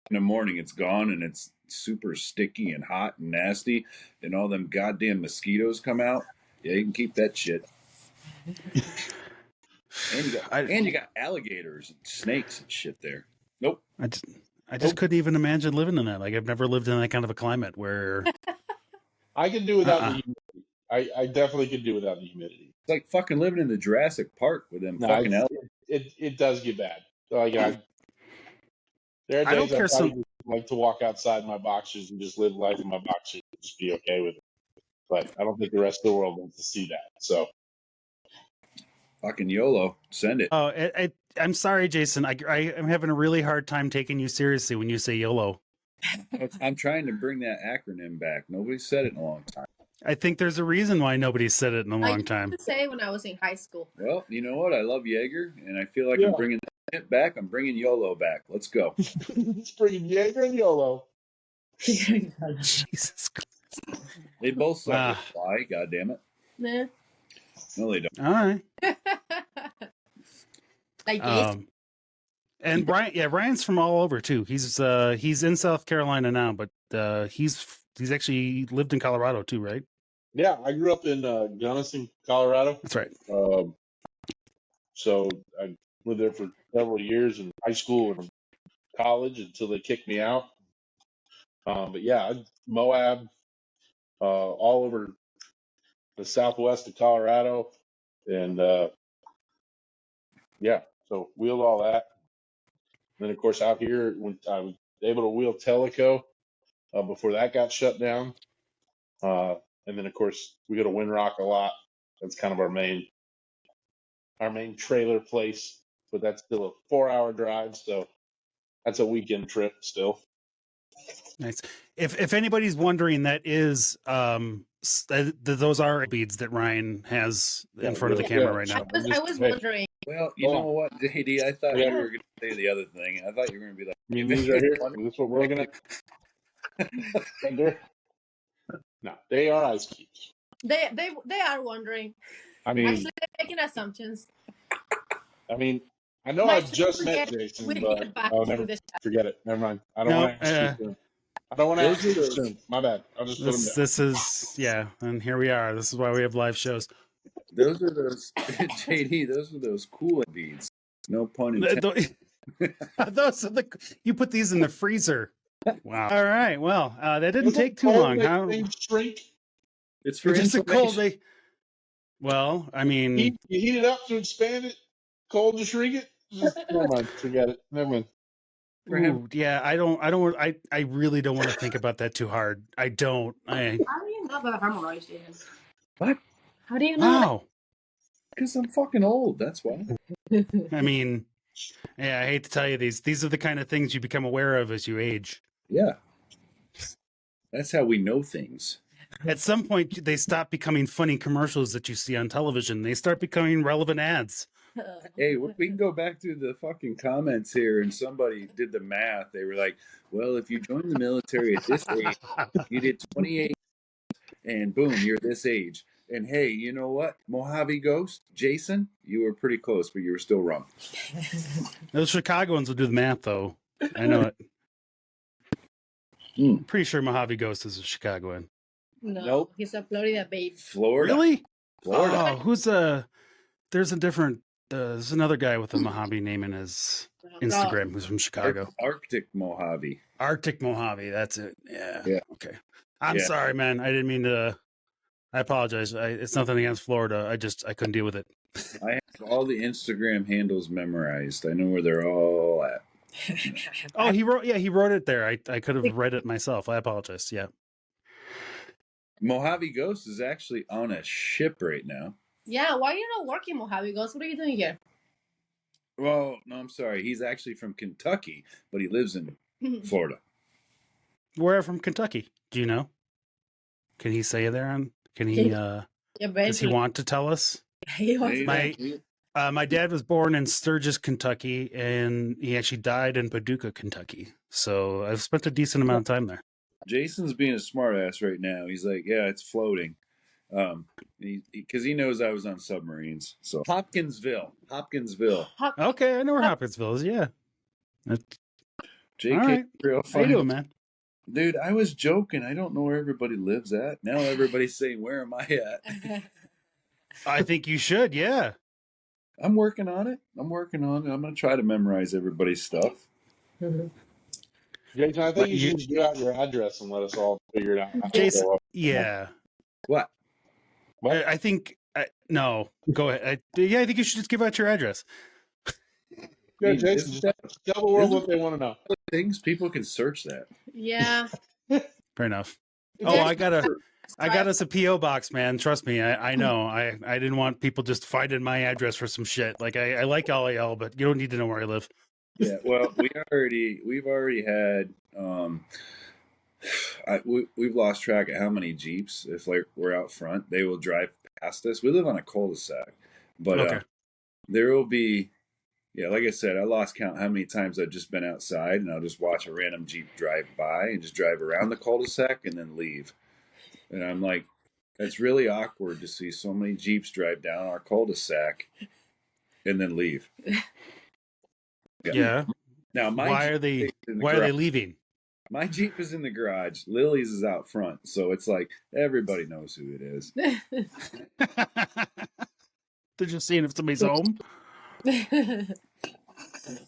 In the morning, it's gone, and it's super sticky and hot and nasty, and all them goddamn mosquitoes come out. Yeah, you can keep that shit. And you got alligators and snakes and shit there. Nope. I just couldn't even imagine living in that. Like, I've never lived in that kind of a climate where I can do without the humidity. I definitely could do without the humidity. It's like fucking living in the Jurassic Park with them fucking alligators. It does get bad. So there are days I like to walk outside in my boxers and just live life in my boxers and just be okay with it. But I don't think the rest of the world wants to see that. So fucking YOLO, send it. Oh, I'm sorry, Jason. I'm having a really hard time taking you seriously when you say YOLO. I'm trying to bring that acronym back. Nobody said it in a long time. I think there's a reason why nobody said it in a long time. I used to say when I was in high school. Well, you know what? I love Jaeger, and I feel like I'm bringing it back. I'm bringing YOLO back. Let's go. It's bringing Jaeger and YOLO. Jesus Christ. They both suck. Why? God damn it. Nah. No, they don't. All right. Like this. And Ryan's from all over too. He's in South Carolina now, but he's actually lived in Colorado too, right? Yeah, I grew up in Gunnison, Colorado. That's right. So I lived there for several years in high school and college until they kicked me out. But yeah, Moab, all over the southwest of Colorado, and yeah, so wheeled all that. And then of course out here, when I was able to wheel Teleco before that got shut down, and then of course we go to Windrock a lot. That's kind of our main trailer place, but that's still a 4-hour drive, so that's a weekend trip still. Nice. If anybody's wondering, that is those are beads that Ryan has in front of the camera right now. I was wondering. Well, you know what, JD? I thought you were going to say the other thing. I thought you were going to be like, I mean, these right here. Is this what we're looking at? Right there? No, they are ice cubes. They are wondering. I mean, actually, they're making assumptions. I mean, I know I've just met Jason, but I'll never forget it. Never mind. I don't want to ask you soon. I don't want to ask you soon. My bad. I'll just put them down. This is, yeah, and here we are. This is why we have live shows. Those are those, JD, those are those cool beads. No pun intended. Those are you put these in the freezer. Wow. All right. Well, that didn't take too long. How shrink? It's for just a cold. Well, I mean, you heat it up to expand it. Cold to shrink it. Never mind. Forget it. Never mind. Ooh, yeah, I really don't want to think about that too hard. I don't. How do you know about hemorrhoids, Ian? What? How do you know? Wow. Because I'm fucking old. That's why. I mean, yeah, I hate to tell you these are the kind of things you become aware of as you age. Yeah. That's how we know things. At some point, they stop becoming funny commercials that you see on television. They start becoming relevant ads. Hey, we can go back to the fucking comments here, and somebody did the math. They were like, well, if you join the military at this age, you did 28, and boom, you're this age. And hey, you know what? Mojave Ghost, Jason, you were pretty close, but you were still wrong. Those Chicagoans will do the math, though. I know it. I'm pretty sure Mojave Ghost is a Chicagoan. No, nope. He's a Florida babe. Florida. Really? Florida. Oh, there's a different, there's another guy with a Mojave name in his Instagram who's from Chicago. Arctic Mojave. Arctic Mojave, that's it. Yeah. Okay. I'm Yeah. sorry, man. I didn't mean to. I apologize. It's nothing against Florida. I couldn't deal with it. I have all the Instagram handles memorized. I know where they're all at. Oh, he wrote it there. I could have read it myself. I apologize. Yeah. Mojave Ghost is actually on a ship right now. Yeah, why are you not working, Mojave Ghost? What are you doing here? Well, no, I'm sorry. He's actually from Kentucky, but he lives in Florida. Where from Kentucky? Do you know? Can he say there? Can he? Does he want to tell us? My dad was born in Sturgis, Kentucky, and he actually died in Paducah, Kentucky. So I've spent a decent amount of time there. Jason's being a smartass right now. He's like, yeah, it's floating. Because he knows I was on submarines. So Hopkinsville. Okay, I know where Hopkinsville is. Yeah. JK, all right. How you doing, man? Dude, I was joking. I don't know where everybody lives at. Now everybody's saying, where am I at? I think you should, yeah. I'm working on it. I'm going to try to memorize everybody's stuff. Jason, I think you should just give out your address and let us all figure it out. Jason, yeah. What? I think, no, go ahead. I think you should just give out your address. Yeah, Jason, just tell the world what they want to know. Things people can search that. Yeah. Fair enough. Oh, I got us a P.O. box, man. Trust me, I know. I didn't want people just finding my address for some shit. Like I like all of y'all, but you don't need to know where I live. Yeah, well, we've already had we've lost track of how many Jeeps, if like we're out front, they will drive past us. We live on a cul-de-sac, but okay. There will be, yeah, like I said, I lost count how many times I've just been outside and I'll just watch a random Jeep drive by and just drive around the cul-de-sac and then leave. And I'm like, it's really awkward to see so many Jeeps drive down our cul-de-sac and then leave. Yeah. Now, why are they leaving? My Jeep is in the garage. Lily's is out front. So it's like everybody knows who it is. They're just seeing if somebody's home. All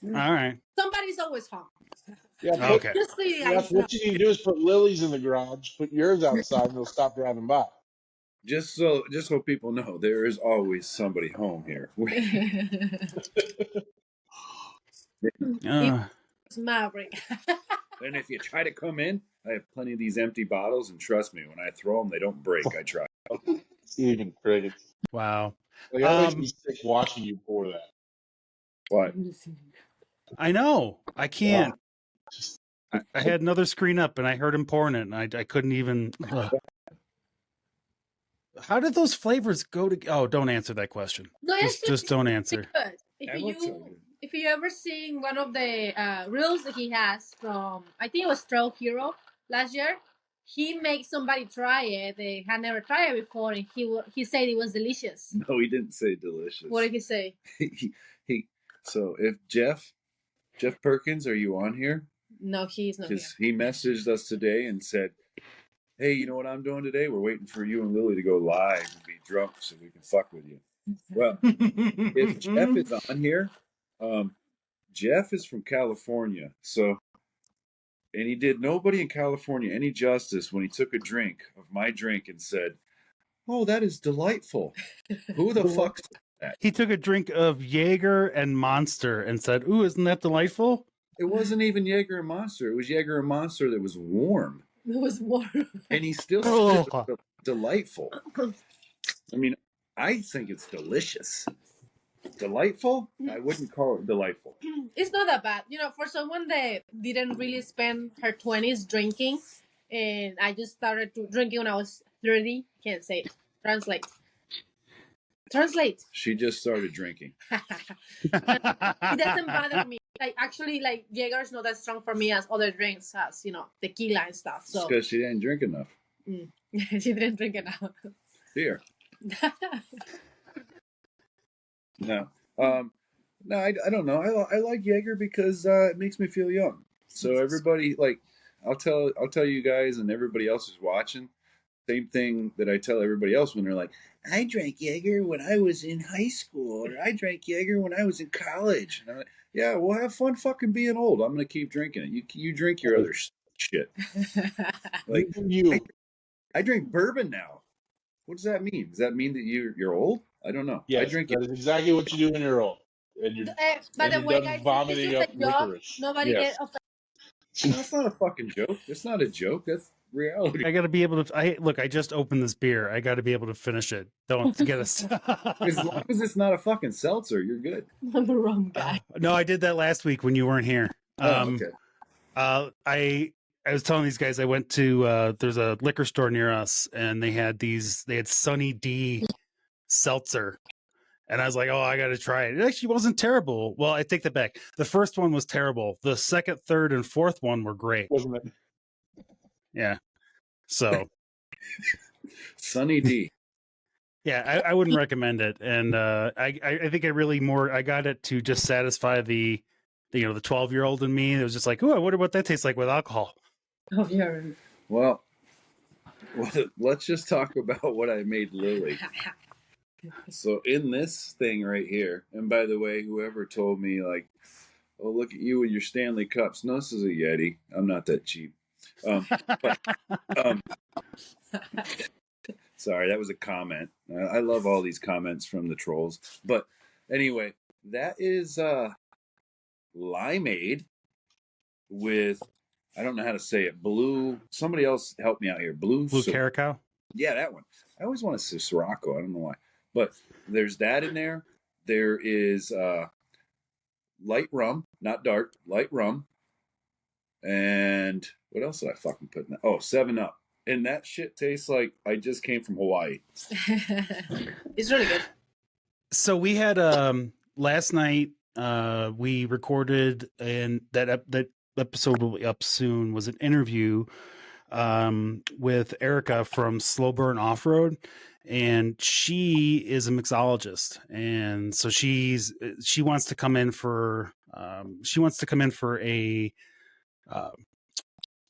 right. Somebody's always home. Yeah, Okay. Just so you yeah, guys know. what you need to do is put Lily's in the garage, put yours outside, and they'll stop driving by. Just so people know, there is always somebody home here. It's Maverick. And if you try to come in, I have plenty of these empty bottles, and trust me, when I throw them, they don't break. I try. Even crickets. Wow. Like, that makes me sick watching you pour that. What? I know. I can't. I had another screen up and I heard him pouring it, and I couldn't even. How did those flavors go to? Oh, don't answer that question. No, Just don't answer. good. That looks so good. If you ever seen one of the reels that he has from, I think it was Trail Hero last year, he makes somebody try it. They had never tried it before, and he said it was delicious. No, he didn't say delicious. What did he say? he so if Jeff Perkins, are you on here? No, he's not here. Because he messaged us today and said, "Hey, you know what I'm doing today? We're waiting for you and Lily to go live and be drunk so we can fuck with you." Well, if Jeff is on here, Jeff is from California, so, and he did nobody in California any justice when he took a drink of my drink and said, "Oh, that is delightful." Who the fuck said that? He took a drink of Jaeger and Monster and said, "Ooh, isn't that delightful?" It wasn't even Jaeger and Monster. It was Jaeger and Monster that was warm. It was warm. And he still said it was delightful. I mean, I think it's delicious. Delightful? I wouldn't call it delightful. It's not that bad. For someone that didn't really spend her 20s drinking, and I just started drinking when I was 30. Can't say it. Translate. She just started drinking. It doesn't bother me. Actually, Jaeger's not as strong for me as other drinks, as tequila and stuff. So because she didn't drink enough. She didn't drink enough. Beer. No. No, I don't know. I like Jaeger because it makes me feel young. So everybody, I'll tell you guys and everybody else who's watching, same thing that I tell everybody else when they're like, "I drank Jaeger when I was in high school," or "I drank Jaeger when I was in college." And I'm like, "Yeah, well, have fun fucking being old. I'm gonna keep drinking it. You drink your other shit." Like I drink bourbon now. What does that mean? Does that mean that you're old? I don't know. Yes, I drink that is exactly what you do when you're old. And you're, by the way, done guys, vomiting this is up a joke. licorice. Nobody Yes. get offended. That's not a fucking joke. It's not a joke. That's reality. I got to be able to. I just opened this beer. I got to be able to finish it. Don't get us. As long as it's not a fucking seltzer, you're good. I'm a rum guy. No, I did that last week when you weren't here. Okay. I was telling these guys I went to there's a liquor store near us, and they had Sunny D seltzer. And I was like, "Oh, I got to try it." It actually wasn't terrible. Well, I take that back. The first one was terrible. The second, third, and fourth one were great. Wasn't it? Yeah. So Sunny D. yeah, I wouldn't recommend it. And I think I got it to just satisfy the 12-year-old in me. It was just like, "Oh, I wonder what that tastes like with alcohol." Oh, yeah. Well, let's just talk about what I made Lily. So in this thing right here, and by the way, whoever told me "Oh, look at you with your Stanley cups." No, this is a Yeti. I'm not that cheap. Sorry, that was a comment. I love all these comments from the trolls. But anyway, that is limeade with, I don't know how to say it, blue. Somebody else help me out here. Blue Caracal. Yeah, that one. I always want to say Sirocco. I don't know why. But there's that in there. There is light rum, not dark, light rum. And what else did I fucking put in that? Oh, 7-Up. And that shit tastes like I just came from Hawaii. It's really good. So we had last night we recorded, and that episode will be up soon, was an interview with Erica from Slow Burn Off Road, and she is a mixologist, and so she wants to come in for a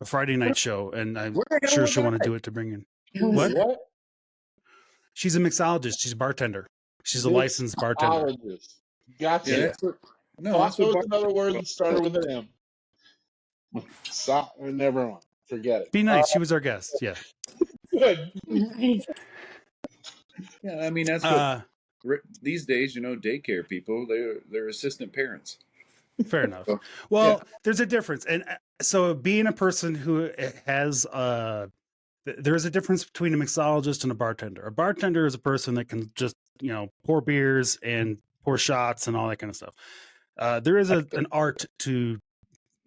Friday night show, and I'm sure she'll want to do it to bring in. What? She's a mixologist. She's a bartender. She's a licensed bartender. Gotcha. Yeah, that's what. No, Thought that's there what. was another word that started with an M. Never mind. Forget it. Be nice. She was our guest. Yeah. Good. Nice. Yeah, I mean that's what. These days, daycare people, they're assistant parents. Fair enough. So, Well, yeah. there's a difference, and so being a person who has there's a difference between a mixologist and a bartender. A bartender is a person that can just pour beers and pour shots and all that kind of stuff. There is an art to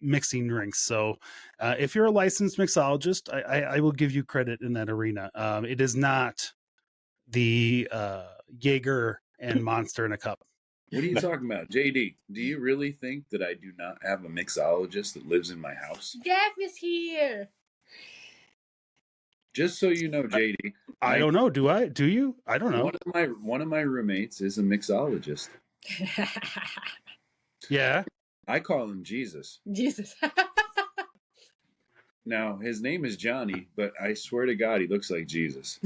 mixing drinks. So if you're a licensed mixologist, I will give you credit in that arena. It is not the Jaeger and Monster in a cup. What are you talking about, JD? Do you really think that I do not have a mixologist that lives in my house? Jeff is here. Just so you know, JD, I don't know. Do I? Do you? I don't know. one of my roommates is a mixologist. Yeah. I call him Jesus. Jesus. Now his name is Johnny, but I swear to God, he looks like Jesus.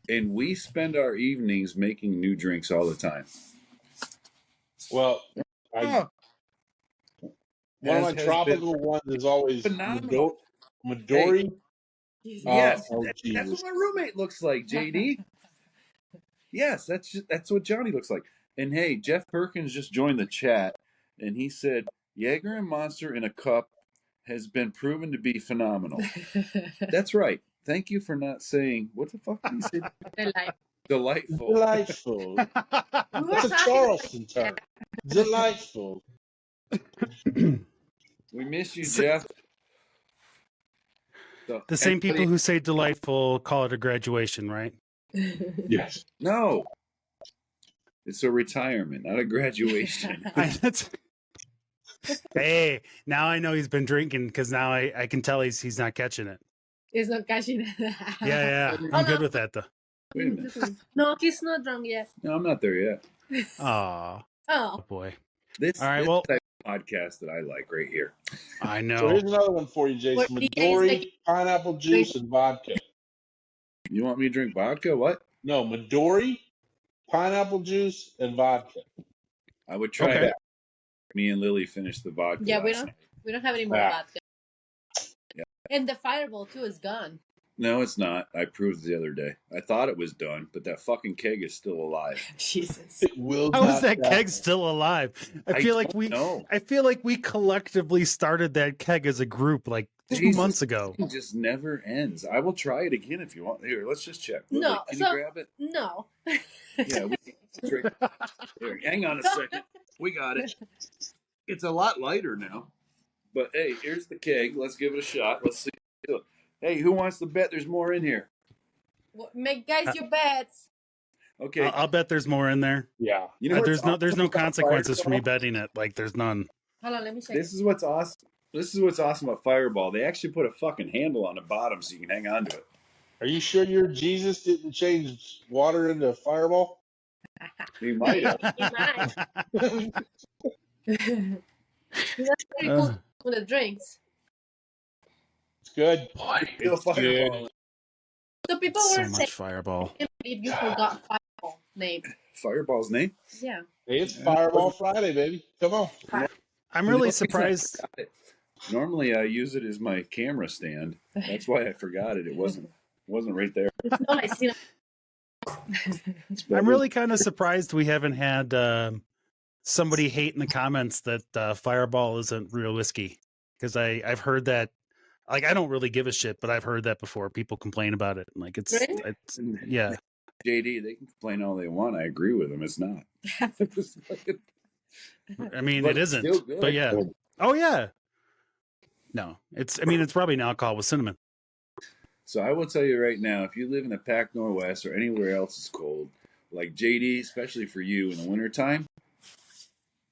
and we spend our evenings making new drinks all the time. Well, one of my tropical ones is always phenomenal. Midori. Hey, yes, oh, that's what my roommate looks like, JD. Yes, that's what Johnny looks like. And hey, Jeff Perkins just joined the chat, and he said Jaeger and Monster in a cup has been proven to be phenomenal. That's right. Thank you for not saying what the fuck did he say? Delightful. Delightful. That's a Charleston term. Delightful. We miss you, Jeff. So, the same people who say delightful call it a graduation, right? Yes. No. It's a retirement, not a graduation. Hey, now I know he's been drinking because now I can tell he's not catching it. He's not catching it. Yeah. I'm good with that, though. Wait a minute. No, he's not drunk yet. No, I'm not there yet. Aw. Oh, boy. This, all right, this well, type of podcast that I like right here. I know. So here's another one for you, Jason. Midori, pineapple juice, and vodka. You want me to drink vodka? What? No, Midori, pineapple juice, and vodka. I would try that. Me and Lily finished the vodka. Yeah, we don't have any more vodka. Yeah. And the fireball too is gone. No, it's not. I proved the other day. I thought it was done, but that fucking keg is still alive. Jesus. How is that keg still alive? I feel like we collectively started that keg as a group like 2 months ago. It just never ends. I will try it again if you want. Here, let's just check. No, Lily, can you grab it? No. Yeah, here, hang on a second. We got it. It's a lot lighter now. But hey, here's the keg. Let's give it a shot. Let's see. Hey, who wants to bet there's more in here? Make guys your bets. Okay, I'll bet there's more in there. Yeah, there's no consequences for me betting it. Like there's none. Hold on, let me check. This is what's awesome. This is what's awesome about Fireball. They actually put a fucking handle on the bottom so you can hang on to it. Are you sure your Jesus didn't change water into Fireball? He might have. He might. That's pretty cool with the drinks. It's good. It's good. So people so were much saying, Fireball. I can't believe you forgot Fireball name. Fireball's name? Yeah. Hey, it's Fireball Friday, baby. Come on. I'm really surprised. Normally, I use it as my camera stand. That's why I forgot it. It wasn't right there. I'm really kind of surprised we haven't had somebody hate in the comments that Fireball isn't real whiskey, because I've heard that. Like, I don't really give a shit, but I've heard that before. People complain about it. Like, it's yeah. JD, they can complain all they want. I agree with them. It's not. I mean, it isn't. But yeah. Oh yeah. No, it's probably an alcohol with cinnamon. So I will tell you right now, if you live in the Pac Northwest or anywhere else it's cold, like JD, especially for you in the wintertime,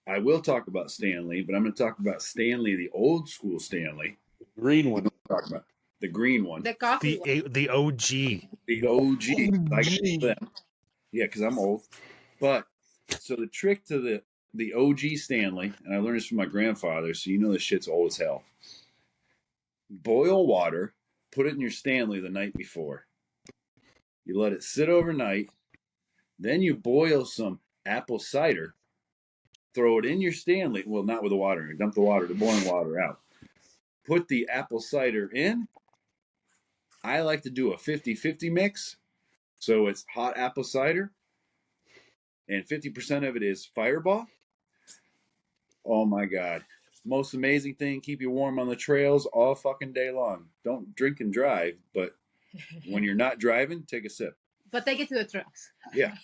I will talk about Stanley, but I'm going to talk about Stanley, the old school Stanley. Green one. Talk about the green one. The coffee one. The OG. The OG. Like them. Yeah, because I'm old. But so the trick to the OG Stanley, and I learned this from my grandfather, so you know this shit's old as hell. Boil water, put it in your Stanley the night before. You let it sit overnight. Then you boil some apple cider, throw it in your Stanley. Well, not with the water. Dump the boiling water out. Put the apple cider in. I like to do a 50-50 mix. So it's hot apple cider, and 50% of it is Fireball. Oh my God. Most amazing thing, keep you warm on the trails all fucking day long. Don't drink and drive, but when you're not driving, take a sip. But take it to the trails. Yeah.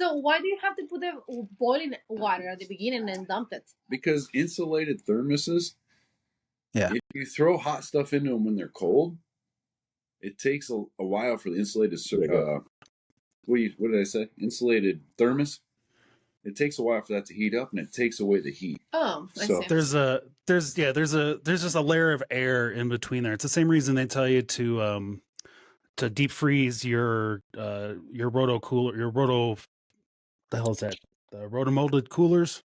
So why do you have to put the boiling water at the beginning and dump it? Because insulated thermoses, Yeah. if you throw hot stuff into them when they're cold, it takes a while for the insulated, what did I say? Insulated thermos. It takes a while for that to heat up, and it takes away the heat. Oh, I So- see. There's just a layer of air in between there. It's the same reason they tell you to deep freeze your roto cooler, the hell is that? The rotomolded coolers,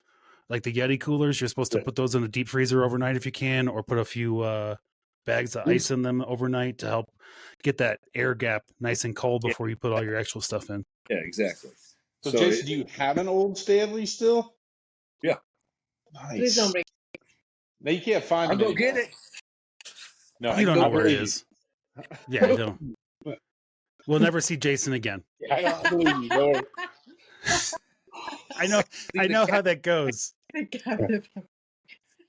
like the Yeti coolers. You're supposed to put those in the deep freezer overnight if you can, or put a few bags of ice in them overnight to help get that air gap nice and cold before you put all your actual stuff in. Yeah, exactly. So Jason, do you have an old Stanley still? Yeah. Please don't Nice. break. Now you can't find I'll it go anymore. get it. No, You don't know where it believe you. is. Yeah, I don't. We'll never see Jason again. I don't believe you. Don't worry. I know how that goes.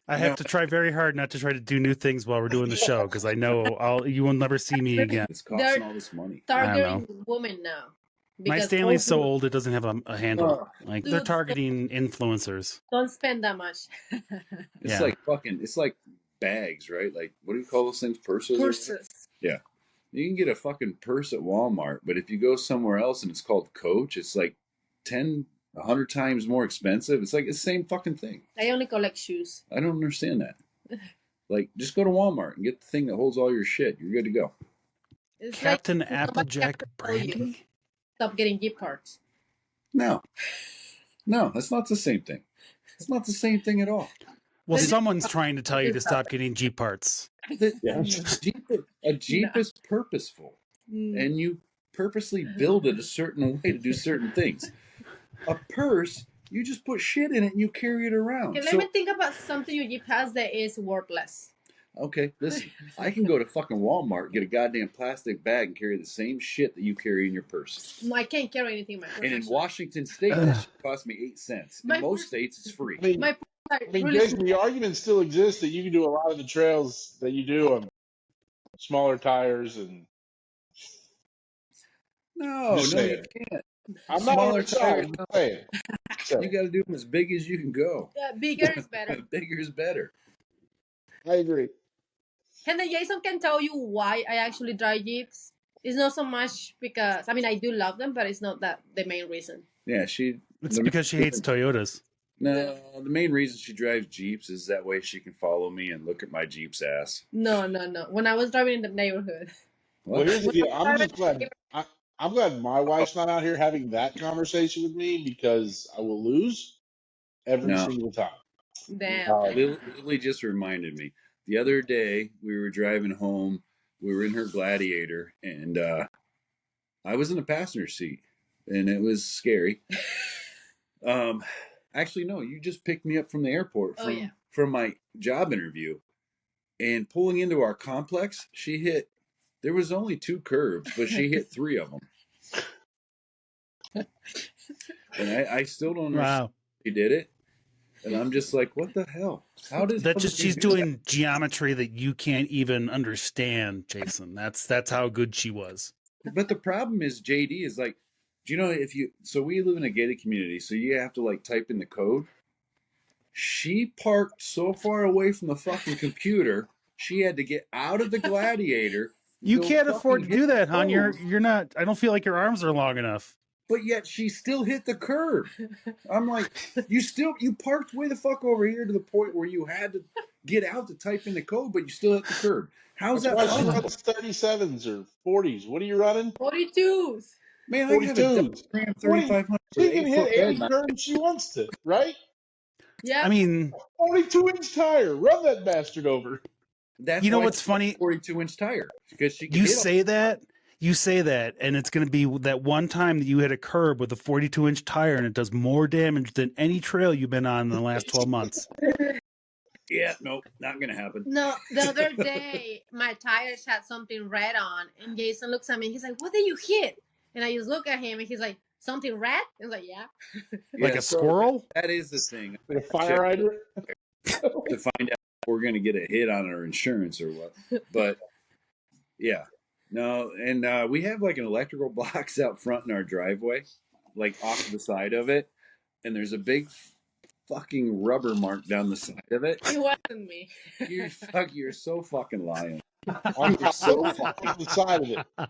I have No. to try very hard not to try to do new things while we're doing the show because I know you will never see me again. It's costing all this money. Targeting women now. My Because Stanley's so old old it doesn't have a handle. Oh. Like they're Dude, targeting influencers. don't spend that much. It's Yeah. like it's like bags, right? Like, what do you call those things? Purses? Purses. Yeah. You can get a fucking purse at Walmart, but if you go somewhere else and it's called Coach, it's like 100 times more expensive. It's like the same fucking thing. I only collect shoes. I don't understand that. Like, just go to Walmart and get the thing that holds all your shit. You're good to go. It's Captain like somebody Applejack has to tell you, brandy. Stop getting gift cards. No, that's not the same thing. It's not the same thing at all. Well, someone's trying to tell you to stop getting Jeep parts. A Jeep is purposeful, and you purposely build it a certain way to do certain things. A purse, you just put shit in it and you carry it around. Okay, let me think about something your Jeep has that is worthless. Okay, listen, I can go to fucking Walmart, get a goddamn plastic bag, and carry the same shit that you carry in your purse. No, I can't carry anything in my purse. And in actually. Washington State, that shit cost me 8 cents. In My most purse- states, it's free. My purse are I mean, really Jason, small. the argument still exists that you can do a lot of the trails that you do on smaller tires, and No, Just you saying. can't. I'm not on Smaller your side. tires, I'm just saying. So, You got to do them as big as you can go. Bigger is better. Bigger is better. I agree. And then Jason can tell you why I actually drive Jeeps. It's not so much because, I mean, I do love them, but it's not that the main reason. Yeah, It's because she hates Toyotas. No, the main reason she drives Jeeps is that way she can follow me and look at my Jeep's ass. No. When I was driving in the neighborhood. Well, here's the deal. I'm just Private- glad. I'm glad my wife's not out here having that conversation with me because I will lose every No. single time. Damn. Lily just reminded me. The other day, we were driving home. We were in her Gladiator, and I was in the passenger seat, and it was scary. Actually, no, you just picked me up from the airport from my job interview, and pulling into our complex, she hit. There was only 2 curbs, but she hit 3 of them. And I still don't understand Wow. she did it. And I'm just like, what the hell? How did She's doing geometry that you can't even understand, Jason. That's how good she was. But the problem is JD is like, do you know so we live in a gated community, so you have to like type in the code. She parked so far away from the fucking computer, she had to get out of the Gladiator. You go can't afford to fucking do hit that, the hon. code. You're not. I don't feel like your arms are long enough. But yet she still hit the curb. I'm like, you parked way the fuck over here to the point where you had to get out to type in the code, but you still hit the curb. How's That's that why she possible? runs 37s or 40s. What are you running? 42s. Man, I have a 42s. Ram 3500. She can hit 8-foot any bed. curve she wants to, right? Yeah. I mean, 42-inch tire. Run that bastard over. That's you know why what's it's a funny? 42-inch tire because she can You hit say that. You say that, and it's going to be that one time that you hit a curb with a 42-inch tire, and it does more damage than any trail you've been on in the last 12 months. Yeah, nope, not gonna happen. No, the other day my tires had something red on, and Jason looks at me. He's like, "What did you hit?" And I just look at him, and he's like, "Something red." And I was like, "Yeah." Like a squirrel? That is the thing. Like a fire hydrant? To find out if we're gonna get a hit on our insurance or what. But yeah. No, and we have like an electrical box out front in our driveway, like off the side of it, and there's a big fucking rubber mark down the side of it. It wasn't me. You're so fucking lying. On You're so the side of it.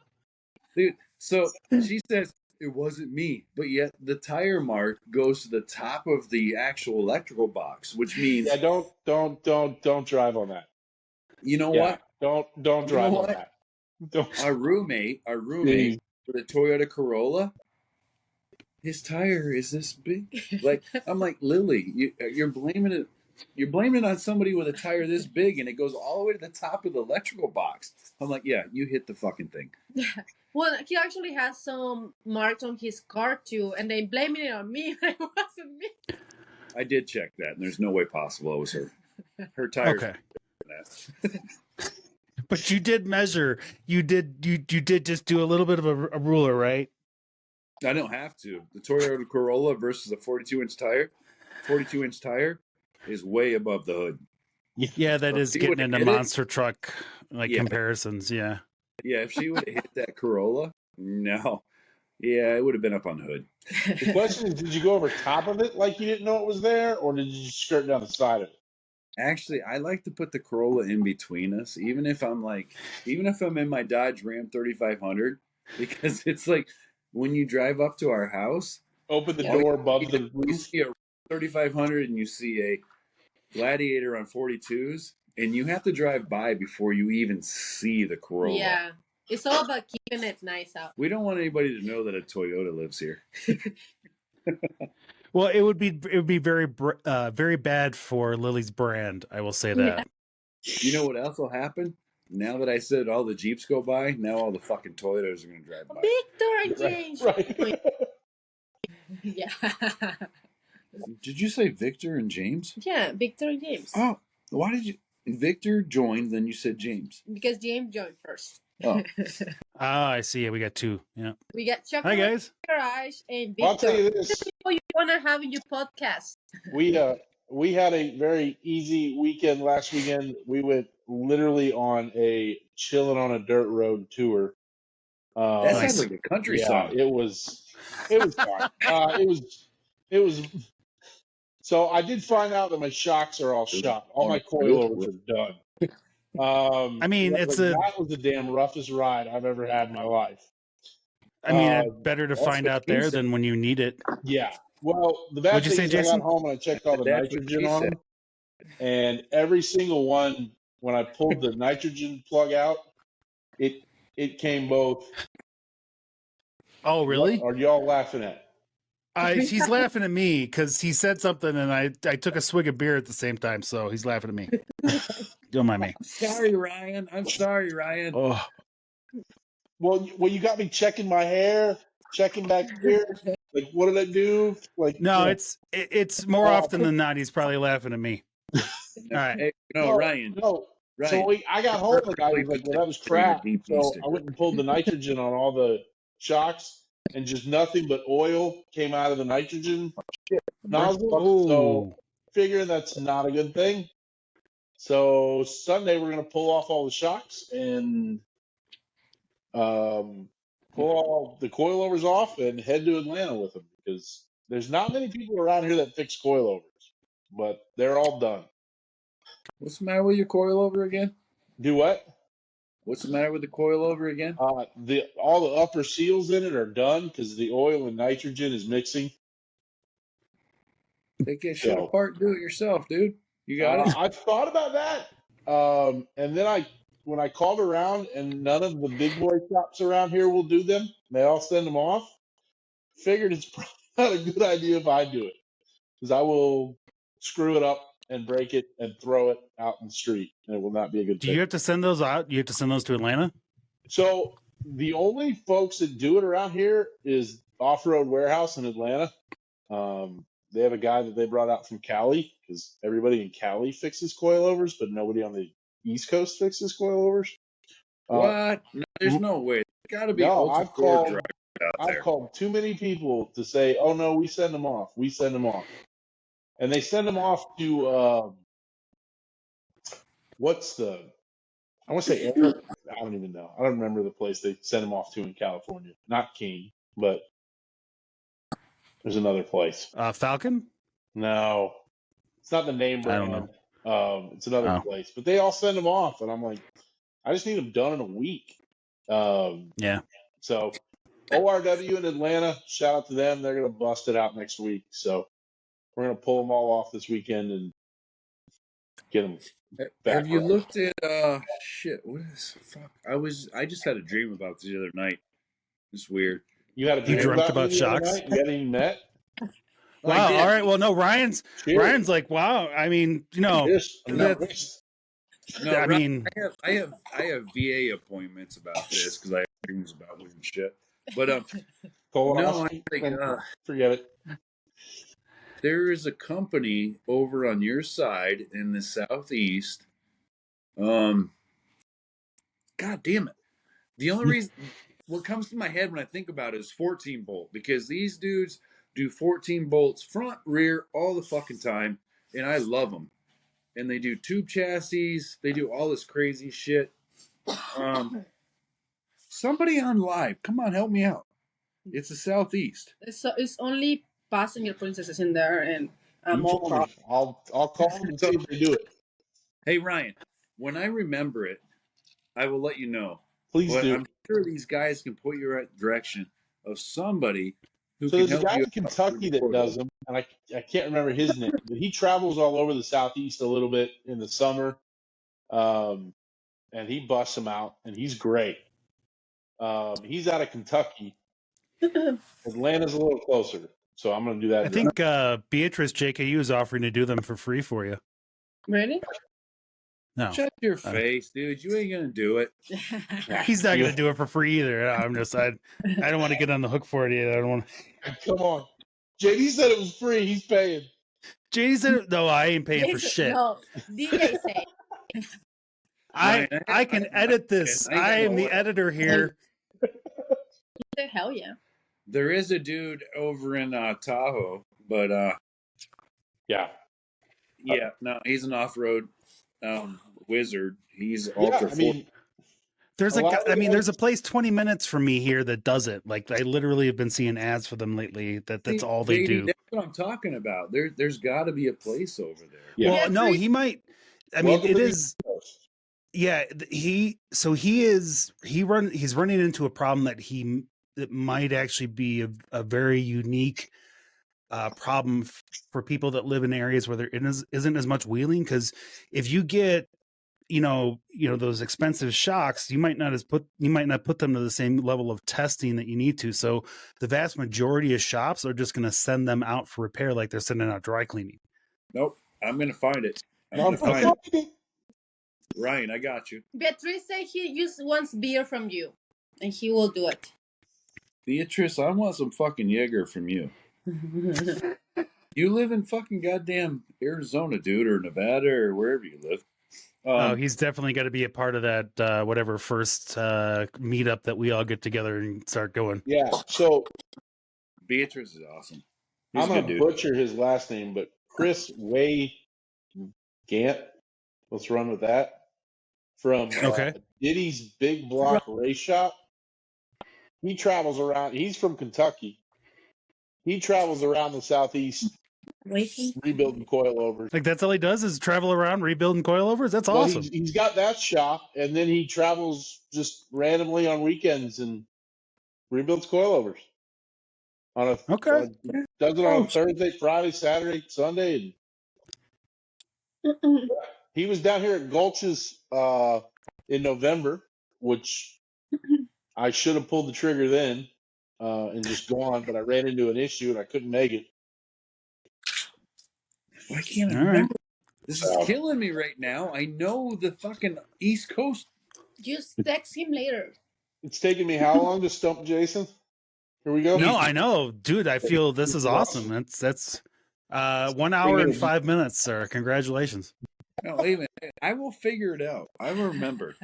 Dude, so she says it wasn't me, but yet the tire mark goes to the top of the actual electrical box, which means Yeah, don't drive on that. you know what? Don't drive on what? that. Don't. Our roommate with a Toyota Corolla, his tire is this big. Like I'm like, Lily, you're blaming it. You're blaming it on somebody with a tire this big, and it goes all the way to the top of the electrical box. I'm like, yeah, you hit the fucking thing. Well, he actually has some marks on his car too, and they blaming it on me, but it wasn't me. I did check that, and there's no way possible it was her. Her tire. Okay. But you did measure. You did just do a little bit of a ruler, right? I don't have to. The Toyota Corolla versus a 42-inch tire. 42-inch tire is way above the hood. Yeah, that So is if you getting would've into hit it- monster truck comparisons. Yeah. Yeah, if she would have hit that Corolla, no. Yeah, it would have been up on the hood. The question is, did you go over top of it like you didn't know it was there, or did you skirt down the side of it? Actually, I like to put the Corolla in between us, even if I'm in my Dodge Ram 3500, because it's like when you drive up to our house, Open the door above the you roof. see a 3500 and you see a Gladiator on 42s, and you have to drive by before you even see the Corolla. Yeah, it's all about keeping it nice out. We don't want anybody to know that a Toyota lives here. Well, it would be very very bad for Lily's brand. I will say that. You know what else will happen? Now that I said all the Jeeps go by, now all the fucking Toyotas are going to drive by. Victor and James. Right. Yeah. Did you say Victor and James? Yeah, Victor and James. Oh, why did you? Victor joined, then you said James. Because James joined first. Oh. I see. We got two. Yeah. We got Chuck Hi guys. Garage and Victor. Well, I'll tell you this. People you want to have in your podcast. We had a very easy weekend last weekend. We went literally on a chilling on a dirt road tour. That Nice. sounds like a country Yeah, song. it was fun. It was. So I did find out that my shocks are all shot. All my coilovers are done. I mean, that was the damn roughest ride I've ever had in my life. I mean, it's better to that's find what out he there said. than when you need it. Yeah. Well, the bad What'd you thing say, is I Jason? got home and I checked all the That's what nitrogen he on said. them, and every single one, when I pulled the nitrogen plug out, it came both. Oh, really? What are y'all laughing at? He's laughing at me because he said something, and I took a swig of beer at the same time, so he's laughing at me. Don't mind me. Sorry, Ryan. I'm sorry, Ryan. Oh, Well, you got me checking my hair, checking back here. Like, what did I do? Like, no, you know, it's more often than not he's probably laughing at me. All right. Hey, no, Ryan. No. Ryan. So I got home and I was like, well, that was crap. Deep So sticker. I went and pulled the nitrogen on all the shocks, and just nothing but oil came out of the nitrogen nozzle. Oh, So figuring that's not a good thing. So Sunday we're gonna pull off all the shocks and pull all the coilovers off and head to Atlanta with them, because there's not many people around here that fix coilovers, but they're all done. What's the matter with your coilover again? Do what? What's the matter with the coilover again? All the upper seals in it are done because the oil and nitrogen is mixing. Take that shit So- apart, do it yourself, dude. You got it? I've thought about that, and then when I called around and none of the big boy shops around here will do them, they all send them off. Figured it's probably not a good idea if I do it, because I will screw it up and break it and throw it out in the street, and it will not be a good do thing. you have to send those out? You have to send those to Atlanta? So The only folks that do it around here is Off Road Warehouse in Atlanta. They have a guy that they brought out from Cali because everybody in Cali fixes coilovers, but nobody on the East Coast fixes coilovers. What? No, there's no way. There's got to be No, ultra sport drivers out I've there. called too many people to say, "Oh no, we send them off. We send them off," and they send them off to what's the? I want to say Air. I don't even know. I don't remember the place they send them off to in California. Not King, but there's another place. Falcon? No, it's not the name I brand. don't know. It's another Oh. place, but they all send them off, and I'm like, I just need them done in a week. Yeah. So ORW in Atlanta, shout out to them. They're gonna bust it out next week. So we're gonna pull them all off this weekend and get them back. Have you looked at shit? What is fuck? I just had a dream about this the other night. It's weird. You had a dream dreamt about me the other shocks? night? You hadn't even met? Wow. All right. Well, no, Ryan's Cheers. like, wow. I mean, you know, Cheers. I'm not That's- rich. No, I mean, I have VA appointments about this because I have dreams about weird shit. But no, Colonoscopy? I think Forget it. there is a company over on your side in the southeast. God damn it! The only reason what comes to my head when I think about it is 14 bolt because these dudes do 14 bolts front, rear, all the fucking time, and I love them. And they do tube chassis. They do all this crazy shit. Somebody on live, come on, help me out. It's the southeast. It's only passenger princesses in there, and You all told me. I'll call them and see if they do it. Hey Ryan, when I remember it, I will let you know. Please But do. I'm sure these guys can put you right direction of somebody who So can there's a help guy you in Kentucky that does them, and I can't remember his name, but he travels all over the southeast a little bit in the summer, and he busts them out, and he's great. He's out of Kentucky. Atlanta's a little closer, so I'm going to do that. I think Beatrice JKU is offering to do them for free for you. Really? No, Shut your face, dude. You ain't gonna do it. he's not going to do it for free either. I don't want to get on the hook for it either. I don't want. Come on, JD said it was free. He's paying. JD said, no, I ain't paying for shit. No, DJ say. I can edit this. I am the editor here. Hell yeah. There is a dude over in Tahoe, but Yeah, no, he's an off-road wizard. He's yeah. ultra. I mean, There's A lot of there's a place 20 minutes from me here that does it. Like I literally have been seeing ads for them lately. That's all they JD, do. That's what I'm talking about. There's got to be a place over there. Yeah. Well, no, he might. I mean, Welcome it to the is. East Coast. Yeah, he's running into a problem that might actually be a very unique problem for people that live in areas where there isn't as much wheeling. Because if you get you know those expensive shocks, you might not put them to the same level of testing that you need to. So the vast majority of shops are just going to send them out for repair, like they're sending out dry cleaning. Nope, I'm gonna find it. Ryan, I got you. Beatrice said he just wants beer from you, and he will do it. Beatrice, I want some fucking Jaeger from you. You live in fucking goddamn Arizona, dude, or Nevada, or wherever you live. He's definitely got to be a part of that whatever first meetup that we all get together and start going. Yeah. So Beatrice is awesome. He's I'm a going good to dude. butcher his last name, but Chris Way Gant. Let's run with that. From Okay. Diddy's Big Block Race Shop. He travels around. He's from Kentucky. He travels around the southeast rebuilding coilovers. Like that's all he does is travel around rebuilding coilovers. That's Well, awesome. he's got that shop, and then he travels just randomly on weekends and rebuilds coilovers. Does it on a Thursday, Friday, Saturday, Sunday. And he was down here at Gulch's in November, which I should have pulled the trigger then and just gone, but I ran into an issue and I couldn't make it. Why can't I All right. remember? This is killing me right now. I know the fucking East Coast. Just text him later. It's taken me how long to stump Jason? Here we go. No, I know, dude. I feel this is awesome. That's 1 hour and 5 minutes, sir. Congratulations. No, wait a minute. I will figure it out. I will remember.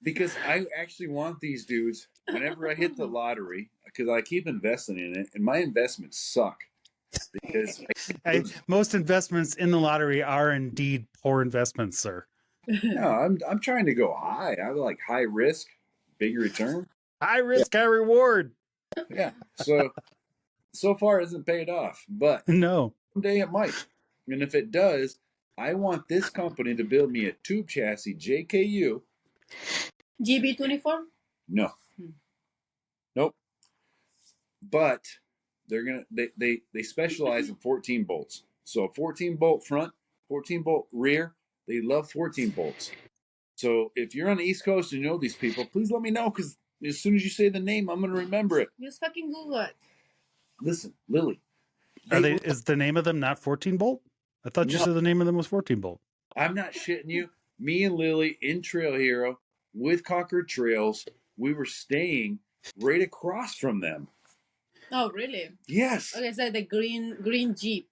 Because I actually want these dudes whenever I hit the lottery, because I keep investing in it, and my investments suck. Because Most investments in the lottery are indeed poor investments, sir. no, I'm trying to go high. I like high risk, big return. High risk, high reward. Yeah. So far it hasn't paid off, but No. someday it might. And if it does, I want this company to build me a tube chassis JKU. GB24? No. Nope. But they're gonna they specialize in 14 bolts. So 14 bolt front, 14 bolt rear. They love 14 bolts. So if you're on the East Coast and you know these people, please let me know, because as soon as you say the name, I'm gonna remember it. Just fucking Google it. Listen, Lily. Is the name of them not 14 bolt? I thought you No. said the name of them was 14 bolt. I'm not shitting you. Me and Lily in Trail Hero with Concord Trails, we were staying right across from them. Oh, really? Yes. Okay, so the green Jeep.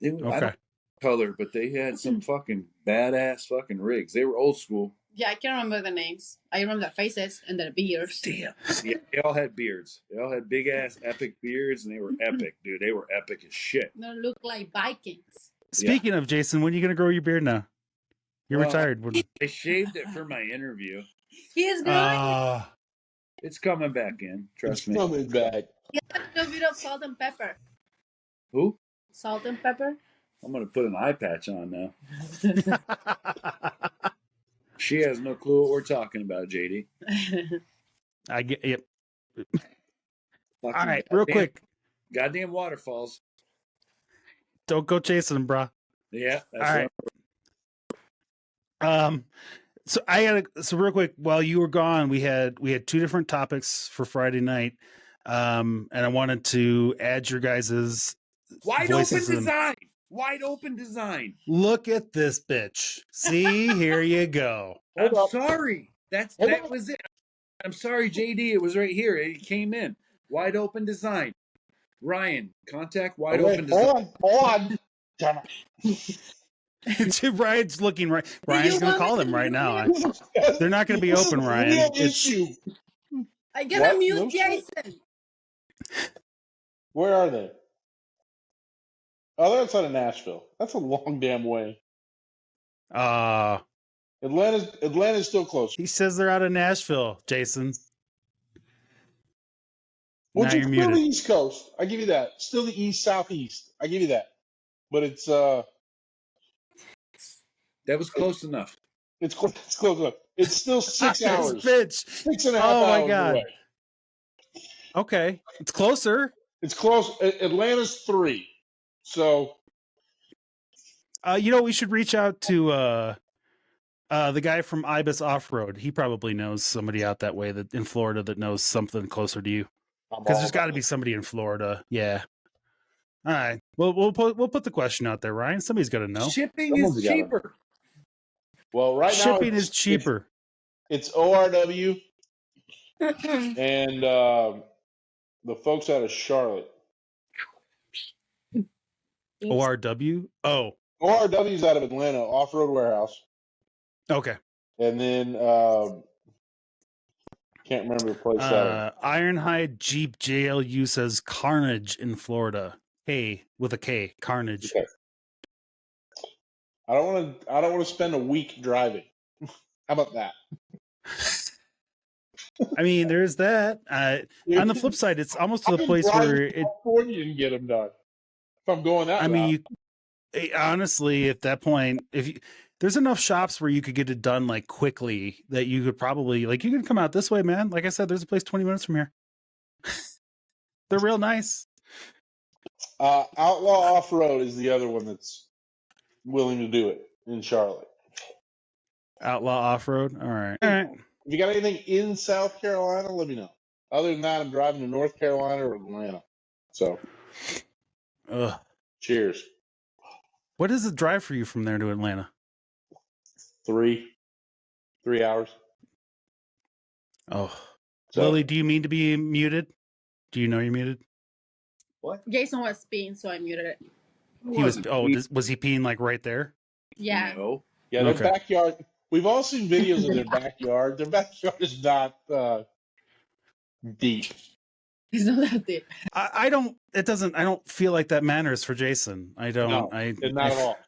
I don't Okay. know color, but they had some fucking badass fucking rigs. They were old school. Yeah, I can't remember the names. I remember their faces and their beards. Damn. Yeah, they all had beards. They all had big ass epic beards, and they were epic, dude. They were epic as shit. They look like Vikings. Speaking of Jason, when are you going to grow your beard now? You're Well, retired. I shaved it for my interview. He is growing. It's coming back in. Trust me. Coming back. He has a little bit of salt and pepper. Who? Salt and pepper? I'm gonna put an eye patch on now. She has no clue what we're talking about, JD. I get it. Fucking All right, real quick. Goddamn waterfalls. Don't go chasing them, brah. Yeah. That's All right. So real quick, while you were gone, we had 2 different topics for Friday night. And I wanted to add your guys's Wide voices open in. design. Wide open design. Look at this bitch. See, here you go. I'm sorry. That was it. I'm sorry, JD. It was right here. It came in. Wide open design. Ryan, contact wide open design. Hold on. Damn Ryan's looking right. Ryan's going to call them right now. They're not going to be open, Ryan. Issue. I gotta mute Jason. Where are they? Oh, they're outside of Nashville. That's a long damn way. Atlanta's still close. He says they're out of Nashville, Jason. Which Now is you're still muted. the East Coast. I give you that. Still the East Southeast. I give you that. But it's That was close enough. it's close enough. It's still 6 This hours. bitch. 6.5 Oh my hours God. away. Okay, it's closer. It's close. Atlanta's 3. So We should reach out to the guy from Ibis Off Road. He probably knows somebody out that way that in Florida that knows something closer to you. Because there's got to be somebody in Florida. Yeah. All right. Well, we'll put the question out there, Ryan. Somebody's got to know. Shipping Someone's is gotta- cheaper. well, right now Shipping is cheaper. It's ORW and the folks out of Charlotte. ORW. Oh, ORW's out of Atlanta, Off Road Warehouse, okay. and then can't remember the place. Ironhide Jeep JLU says Carnage in Florida. K with a K. Carnage. Okay. I don't want to spend a week driving. How about that? I mean, there's that. On the flip side, it's almost to I the can place drive where to California and get them done. If I'm going that I route. mean, honestly, at that point, there's enough shops where you could get it done like quickly that you could probably you can come out this way, man. Like I said, there's a place 20 minutes from here. They're real nice. Outlaw Off Road is the other one that's willing to do it in Charlotte. Outlaw Off Road. All right. All right. If you got anything in South Carolina, let me know. Other than that, I'm driving to North Carolina or Atlanta. So, Ugh. cheers. What is the drive for you from there to Atlanta? 3 hours. Oh, So, Lily, do you mean to be muted? Do you know you're muted? What? Jason was peeing, so I muted it. He was. Wasn't Oh, he? was he peeing like right there? Yeah. No. yeah, their Okay. backyard. We've all seen videos of their backyard. Their backyard is not deep. It's not that deep. I don't. It doesn't. I don't feel like that matters for Jason. I don't. No, not at all.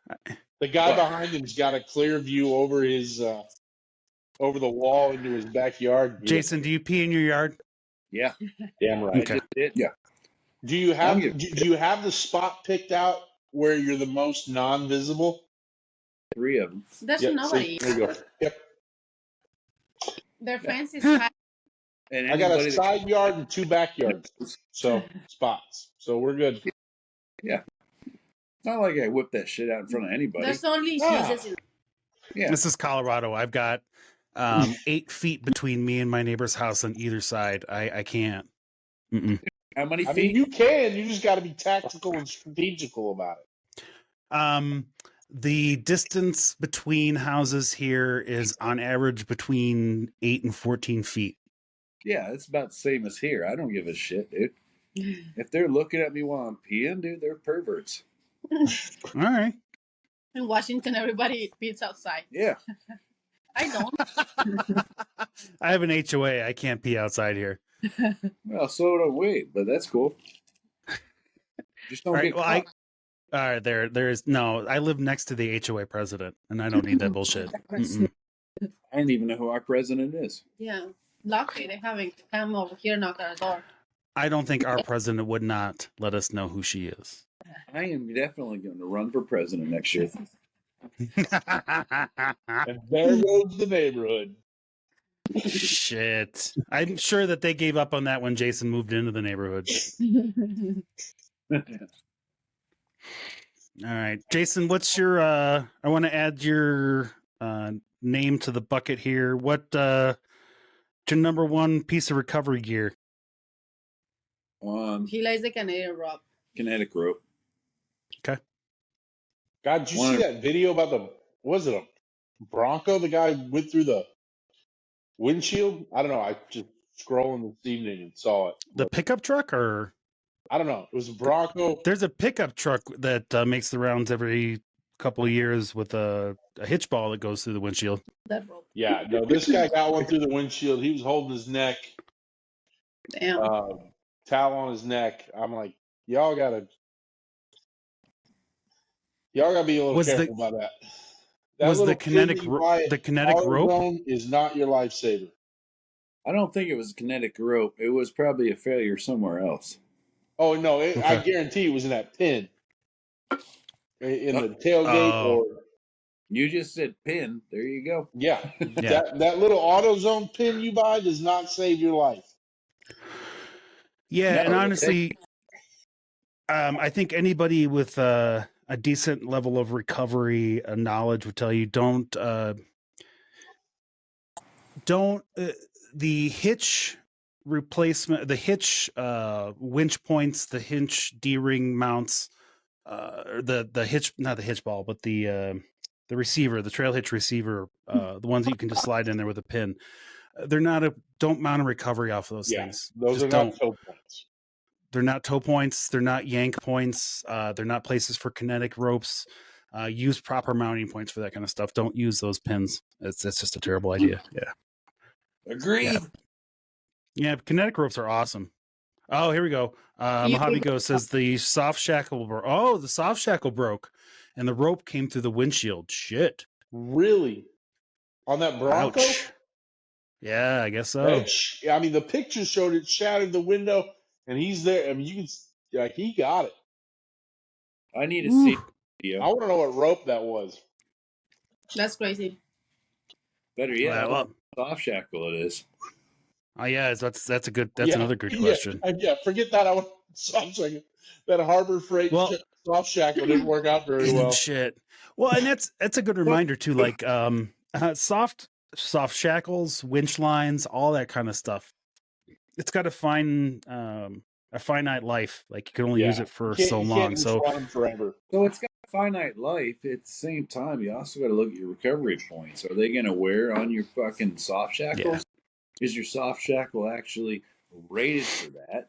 The guy What? behind him's got a clear view over his over the wall into his backyard. Jason, do you pee in your yard? Yeah. Damn right. I Okay. just did. Yeah. Do you have I'll give- do you have the spot picked out where you're the most non-visible? 3 of them. There's Yep, nobody. see, there you go. Yep. Their fence is high. And I got a anybody that- side yard and 2 backyards. So spots. So we're good. Yeah. It's not like I whip that shit out in front of anybody. There's only Ah. Jesus in Yeah. This is Colorado. I've got 8 feet between me and my neighbor's house on either side. I can't. Mm-mm. How many I feet? mean, you can. You just got to be tactical and strategical about it. The distance between houses here is on average between 8 and 14 feet. Yeah, it's about the same as here. I don't give a shit, dude. If they're looking at me while I'm peeing, dude, they're perverts. All right. In Washington. Everybody pees outside. Yeah. I don't. I have an HOA. I can't pee outside here. Well, so do we, but that's cool. Just don't All right. get Well, caught. all right. There is no. I live next to the HOA president, and I don't need that bullshit. Mm-mm. I don't even know who our president is. Yeah. Lucky they haven't come over here knock on our door. I don't think our president would not let us know who she is. I am definitely going to run for president next year. And there goes the neighborhood. Shit. I'm sure that they gave up on that when Jason moved into the neighborhood. All right. Jason, what's your I want to add your name to the bucket here. What's your number one piece of recovery gear? He likes the Canadian rope. Kinetic rope. God, did you see that video about what was it, a Bronco? The guy went through the windshield? I don't know. I just scrolling this evening and saw it. The pickup truck, or I don't know. It was a Bronco. there's a pickup truck that makes the rounds every couple of years with a hitch ball that goes through the windshield. That rope. Yeah, no, this guy got one through the windshield. He was holding his neck, Damn. towel on his neck. I'm like, y'all gotta be a little Was careful about that. That was little the kinetic pin you buy at the kinetic rope? AutoZone is not your lifesaver. I don't think it was kinetic rope. It was probably a failure somewhere else. Oh no, I Okay. guarantee it was in that pin in the tailgate Oh. or You just said pin. There you go. yeah. Yeah. That little AutoZone pin you buy does not save your life. Yeah, No, and honestly, I think anybody with a decent level of recovery knowledge would tell you don't the hitch replacement, the hitch winch points, the hitch D-ring mounts, the hitch, not the hitch ball, but the receiver, the trail hitch receiver, the ones that you can just slide in there with a pin. They're not don't mount a recovery off of those things. Those Just are don't. not toe points. They're not toe points. They're not yank points. They're not places for kinetic ropes. Use proper mounting points for that kind of stuff. Don't use those pins. That's just a terrible idea. Yeah. Agreed. Yeah. Kinetic ropes are awesome. Oh, here we go. Mojave Go says the soft shackle. The soft shackle broke, and the rope came through the windshield. Shit. Really? On that Bronco? Ouch. Yeah, I guess so. I mean, the picture showed it shattered the window, and he's there. I mean, you can like he got it. I need to see Ooh. video. I want to know what rope that was. That's crazy. Better yet, Well, soft shackle it is. oh yeah, that's a good. That's another good question. Yeah, forget that. I want soft shackle. That Harbor Freight Well- soft shackle didn't work out very well. Shit. Well, and that's a good reminder too. Like soft shackles, winch lines, all that kind of stuff. It's got a finite life. Like you can only use it for so long. So forever. So it's got a finite life. At the same time, you also got to look at your recovery points. Are they going to wear on your fucking soft shackles? is your soft shackle actually rated for that?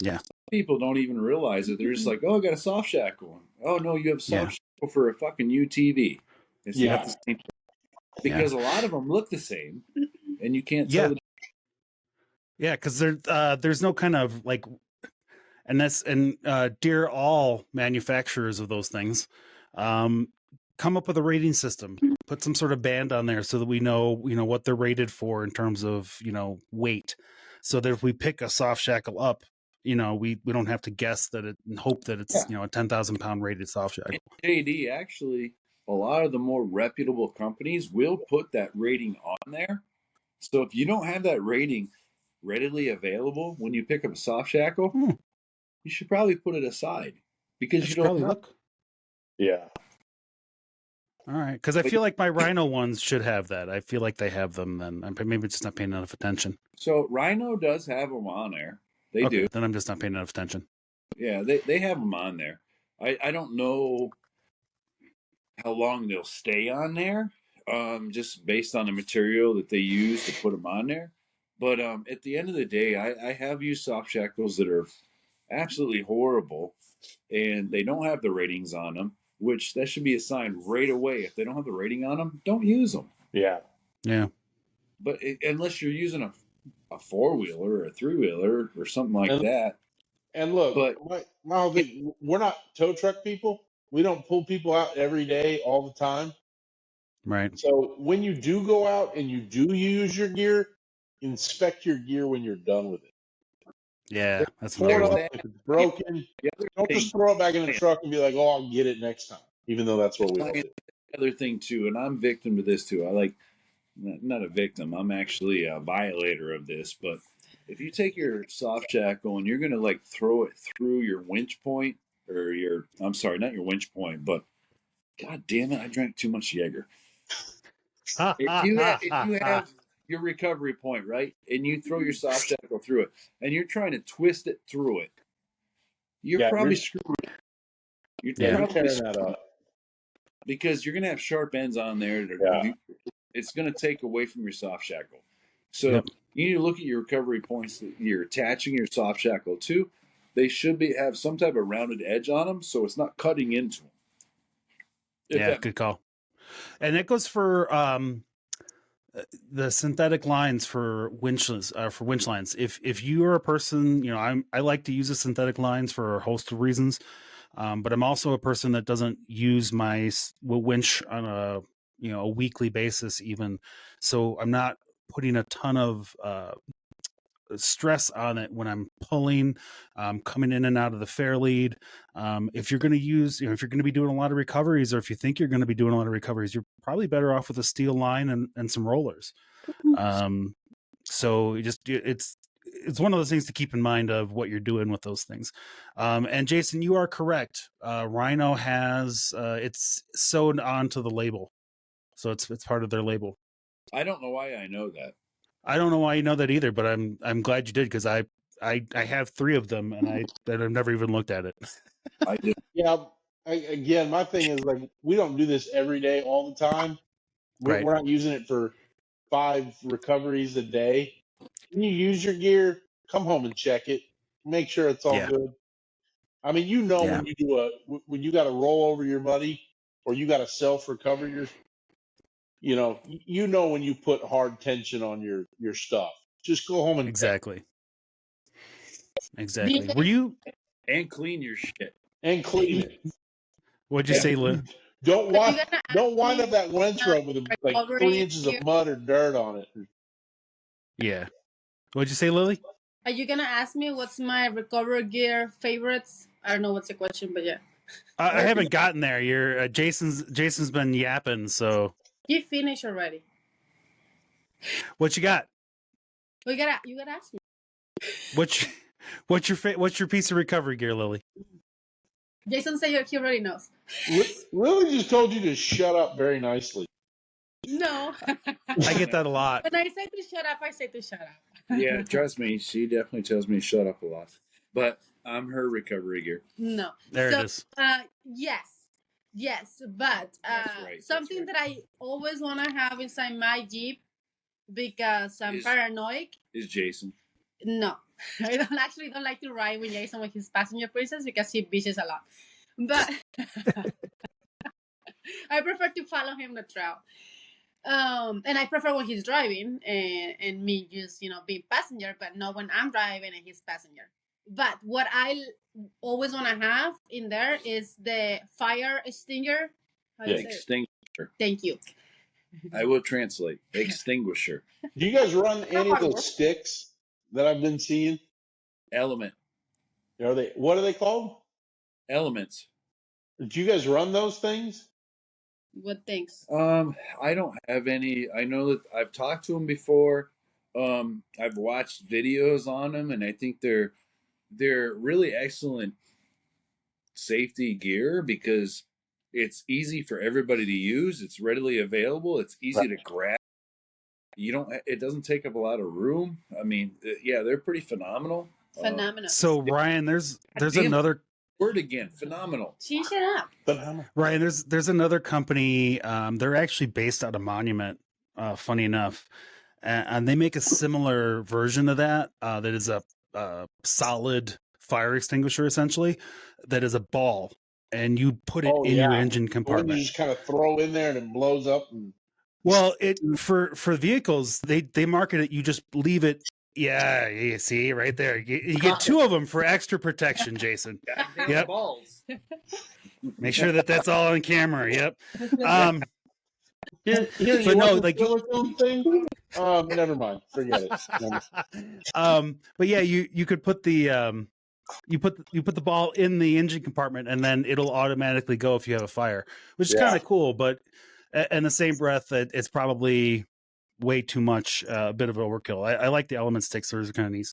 Yeah. Some people don't even realize it. They're just like, oh, I got a soft shackle. Oh, no, you have a soft shackle for a fucking UTV. It's not the same. Because a lot of them look the same, and you can't tell. Yeah, because there's no kind of like, and dear all manufacturers of those things, come up with a rating system. Put some sort of band on there so that we know what they're rated for in terms of weight, so that if we pick a soft shackle up, we don't have to guess that it and hope that it's a 10,000 pound rated soft shackle. JD, actually, a lot of the more reputable companies will put that rating on there. So if you don't have that rating readily available when you pick up a soft shackle, you should probably put it aside because you don't probably know. Look. Yeah. All right, because I feel like my Rhino ones should have that. I feel like they have them. Then I'm maybe just not paying enough attention. So Rhino does have them on there. They do. Then I'm just not paying enough attention. Yeah, they have them on there. I don't know how long they'll stay on there, just based on the material that they use to put them on there. But at the end of the day, I have used soft shackles that are absolutely horrible, and they don't have the ratings on them. Which that should be a sign right away. If they don't have the rating on them, don't use them. Yeah. Yeah. But unless you're using a 4-wheeler or a 3-wheeler or something like that. And look, but my whole thing, we're not tow truck people. We don't pull people out every day all the time. Right. So when you do go out and you do use your gear, inspect your gear when you're done with it. Yeah, that's Pour another it one. up if it's broken. Don't just throw it back in the truck and be like, "Oh, I'll get it next time," even though that's what we all do. Other thing too, and I'm victim to this too. I like not a victim. I'm actually a violator of this. But if you take your soft shackle and you're gonna like throw it through your winch point or I'm sorry, not your winch point, but God damn it, I drank too much Jaeger. If you have your recovery point, right, and you throw your soft shackle through it, and you're trying to twist it through it, you're probably screwed. You're probably tearing screwed that up because you're gonna have sharp ends on there. It's gonna take away from your soft shackle. So you need to look at your recovery points that you're attaching your soft shackle to. They should have some type of rounded edge on them, so it's not cutting into them. Yeah, good call. And it goes for the synthetic lines for winches, for winch lines. If you are a person, I like to use the synthetic lines for a host of reasons, but I'm also a person that doesn't use my winch on a weekly basis even. So I'm not putting a ton of stress on it when I'm pulling, coming in and out of the fair lead. If you're going to use, if you're going to be doing a lot of recoveries, or if you think you're going to be doing a lot of recoveries, you're probably better off with a steel line and some rollers. So it's one of those things to keep in mind of what you're doing with those things. And Jason, you are correct. Rhino has it's sewed onto the label, so it's part of their label. I don't know why I know that. I don't know why you know that either, but I'm glad you did, because I have 3 of them and I've never even looked at it. I did. Yeah. Again, my thing is like we don't do this every day all the time. We're not using it for 5 recoveries a day. When you use your gear, come home and check it. Make sure it's all good. I mean, when you do when you got to roll over your buddy or you got to self recover when you put hard tension on your stuff. Just go home and exactly. Were you and clean your shit and clean it? What'd you say, Lynn? Don't wind up that winch road with like 3 inches of mud or dirt on it. Yeah. What'd you say, Lily? Are you gonna ask me what's my recovery gear favorites? I don't know what's the question, but yeah. I haven't gotten there. You're Jason's been yapping, so You finished already. What you got? You gotta ask me. What's your piece of recovery gear, Lily? Jason said he already knows. Lily just told you to shut up very nicely. No. I get that a lot. When I say to shut up, I say to shut up. Yeah, trust me, she definitely tells me to shut up a lot. But I'm her recovery gear. No. There it is. Yes, but something that I always want to have inside my Jeep, because I'm paranoid. Is Jason? No, I don't like to ride with Jason with his passenger princess because he bitches a lot. But I prefer to follow him the trail. And I prefer when he's driving and me just being passenger, but not when I'm driving and he's passenger. But what I always want to have in there is the fire extinguisher. Extinguisher. Thank you. I will translate. Extinguisher. Do you guys run any of those sticks that I've been seeing? Element. What are they called? Elements. Do you guys run those things? What things? I don't have any. I know that I've talked to them before. I've watched videos on them, and I think they're really excellent safety gear because it's easy for everybody to use. It's readily available. It's easy to grab. It doesn't take up a lot of room. I mean, yeah, they're pretty phenomenal. Phenomenal. So Ryan, there's another word again. Phenomenal. Change it up. Phenomenal. Ryan, there's another company. They're actually based out of Monument. Funny enough, and they make a similar version of that. That is a solid fire extinguisher, essentially. That is a ball, and you put it in your engine compartment. You just kind of throw in there and it blows up. Well, for vehicles, they market it. You just leave it. Yeah, you see right there. You get two of them for extra protection, Jason. Yep. Balls. Make sure that's all on camera. Yep. Here, but no, like silicone thing. Never mind. Forget it. But yeah, you could put the you put the ball in the engine compartment, and then it'll automatically go if you have a fire, which is kind of cool. But in the same breath, that it's probably way too much, a bit of overkill. I like the element sticks; those are kind of nice.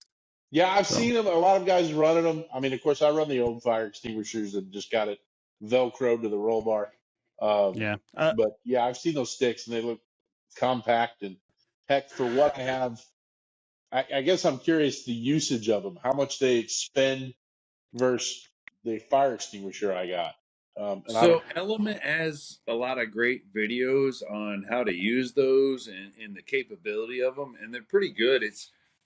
Yeah, I've seen them. A lot of guys running them. I mean, of course, I run the old fire extinguishers and just got it Velcroed to the roll bar. But yeah, I've seen those sticks and they look compact and heck for what I have. I guess I'm curious the usage of them, how much they expend versus the fire extinguisher I got. So Element has a lot of great videos on how to use those and the capability of them, and they're pretty good.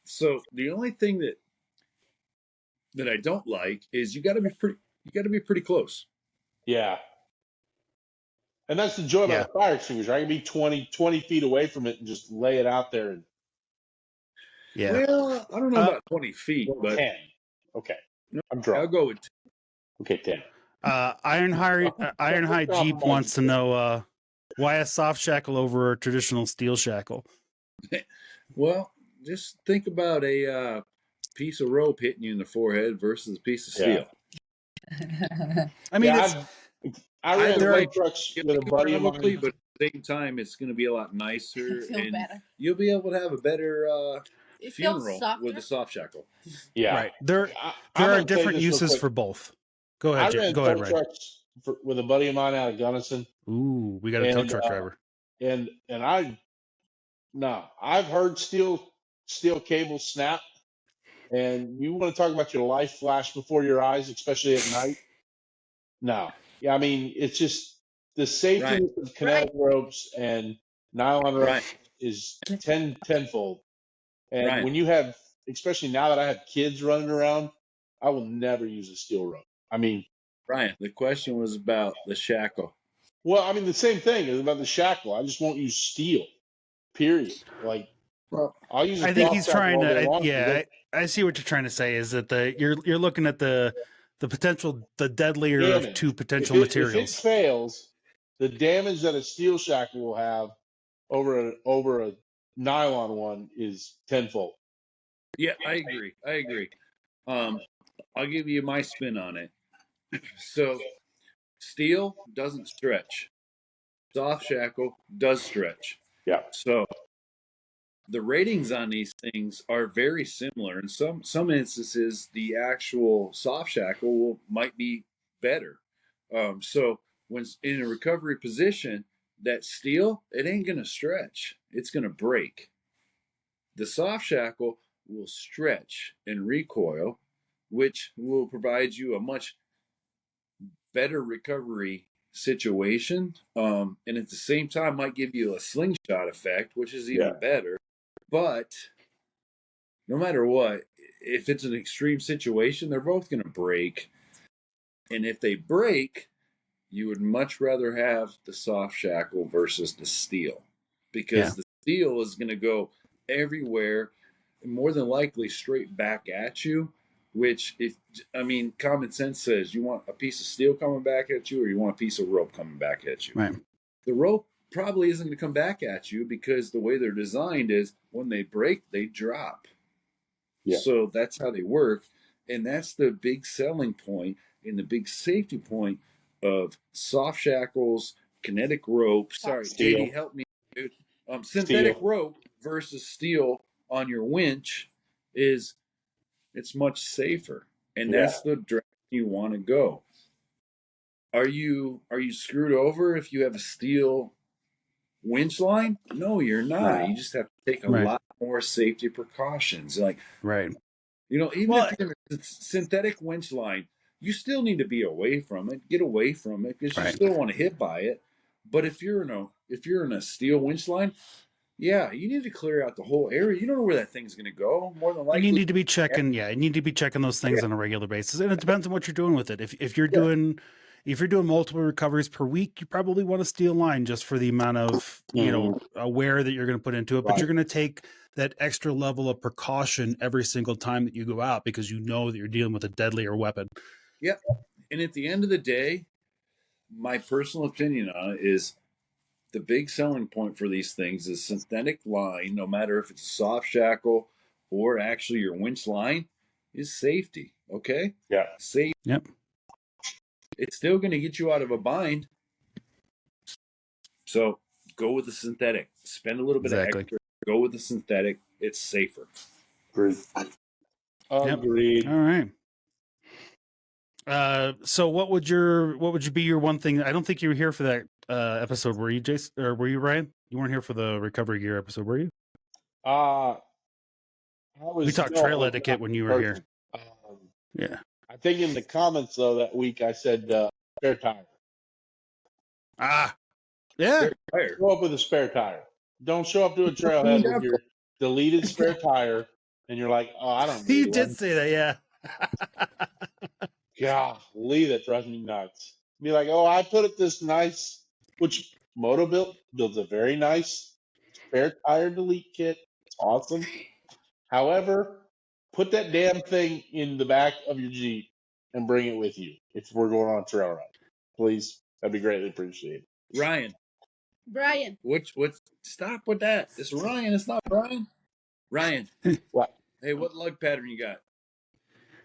So the only thing that I don't like is you got to be pretty close. Yeah. And that's the joy about a fire extinguisher. I can be 20 feet away from it and just lay it out there. Well, I don't know about 20 feet, but 10. Okay. No, I'm drunk. I'll go with 10. Okay, 10. Ironhide Jeep wants to know why a soft shackle over a traditional steel shackle. Well, just think about a piece of rope hitting you in the forehead versus a piece of steel. I mean, I ran tow trucks with a buddy of mine, but at the same time, it's going to be a lot nicer, and you'll be able to have a better funeral with a soft shackle. Yeah, right. There are different uses for both. Go ahead, Jim. Go ahead, Ryan. Trucks with a buddy of mine out of Gunnison. Ooh, we got a tow truck driver. And I've heard steel cables snap, and you want to talk about your life flash before your eyes, especially at night. No, yeah, I mean it's just the safety of kinetic ropes and nylon ropes is tenfold. And when you have, especially now that I have kids running around, I will never use a steel rope. I mean, Ryan, the question was about the shackle. Well, I mean, the same thing is about the shackle. I just won't use steel. Period. Like, I'll use. I think he's trying to. I see what you're trying to say. Is that you're looking at the potential, the deadlier of two potential materials. If it fails, the damage that a steel shackle will have over a nylon one is tenfold. Yeah, I agree. I'll give you my spin on it. So, steel doesn't stretch. Soft shackle does stretch. Yeah. So, the ratings on these things are very similar. In some instances, the actual soft shackle might be better. So, when in a recovery position, that steel, it ain't going to stretch. It's going to break. The soft shackle will stretch and recoil, which will provide you a much better recovery situation, and at the same time might give you a slingshot effect, which is even better. But no matter what, if it's an extreme situation, they're both going to break. And if they break, you would much rather have the soft shackle versus the steel, because the steel is going to go everywhere, and more than likely straight back at you. Which, if I mean, common sense says you want a piece of steel coming back at you, or you want a piece of rope coming back at you. Right. The rope probably isn't going to come back at you because the way they're designed is when they break, they drop. Yeah. So that's how they work. And that's the big selling point and the big safety point of soft shackles, kinetic rope. Sorry, Steel. JD, help me, dude. Synthetic Steel. rope versus steel on your winch is it's much safer. And that's the direction you want to go. Are you screwed over if you have a steel winch line? No, you're not. You just have to take a lot more safety precautions. Like, right. You know, even if you're in a synthetic winch line, you still need to be away from it. Get away from it because you still want to hit by it. But if you're in a steel winch line, yeah, you need to clear out the whole area. You don't know where that thing's going to go. More than likely, you need to be checking. Yeah, you need to be checking those things on a regular basis, and it depends on what you're doing with it. If you're doing multiple recoveries per week, you probably want a steel line just for the amount of wear that you're going to put into it. But you're going to take that extra level of precaution every single time that you go out because you know that you're dealing with a deadlier weapon. Yep. And at the end of the day, my personal opinion on it is the big selling point for these things is synthetic line, no matter if it's a soft shackle or actually your winch line, is safety. Okay? Yeah. Safe. Yep. It's still going to get you out of a bind. So go with the synthetic. Spend a little bit of extra. Go with the synthetic. It's safer. Agreed. Agreed. All right. So what would be your one thing? I don't think you were here for that episode, were you, Jason, or were you, Ryan? You weren't here for the recovery gear episode, were you? We talked trail etiquette when you were here. Yeah. I think in the comments though that week I said spare tire. Yeah. Show up with a spare tire. Don't show up to a trailhead with your deleted spare tire, and you're like, oh, I don't need He one. did say that, yeah. Golly, that drives me nuts. Be like, oh, I put it this nice, which Moto builds a very nice spare tire delete kit. It's awesome. However, put that damn thing in the back of your Jeep and bring it with you if we're going on a trail ride. Please. That'd be greatly appreciated. Brian. What? Stop with that. It's Ryan. It's not Brian. Ryan. What? Hey, what lug pattern you got?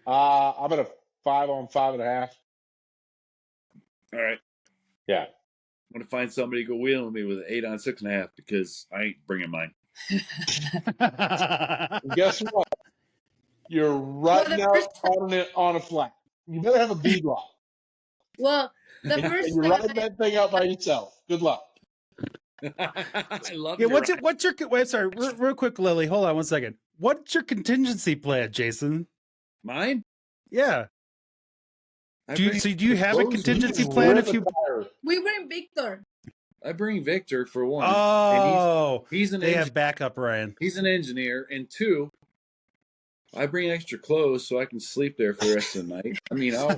I'm at a 5 on 5.5. All right. Yeah. I'm gonna find somebody to go wheeling with me with an 8 on 6.5 because I ain't bringing mine. Guess what? You're right now on a flat. You better have a bead lock. Well, the first and you're riding that thing out by yourself. Good luck. I love it. What's your wait? Sorry, real quick, Lily. Hold on 1 second. What's your contingency plan, Jason? Mine? Yeah. Do you have a contingency plan if you? We bring Victor. I bring Victor for one. Oh, and he's an they have backup, Ryan. He's an engineer, and two, I bring extra clothes so I can sleep there for the rest of the night. I mean, I'll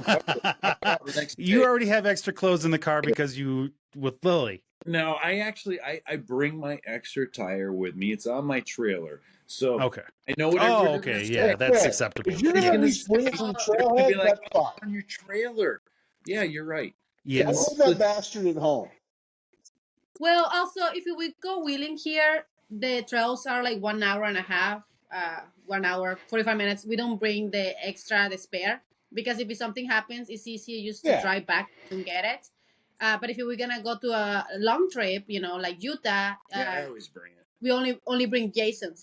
you already have extra clothes in the car because you with Lily. No, I bring my extra tire with me. It's on my trailer. So okay, I know what. Yeah, that's acceptable. If you're gonna bring it from the trailhead, like, that's fine. On your trailer. Yeah, you're right. Yes. Leave that bastard at home. Well, also, if we go wheeling here, the trails are like 1 hour and a half, 1 hour, 45 minutes. We don't bring the spare, because if something happens, it's easier just to drive back and get it. But if we're going to go to a long trip, like Utah, I always bring it. We only bring Jason's.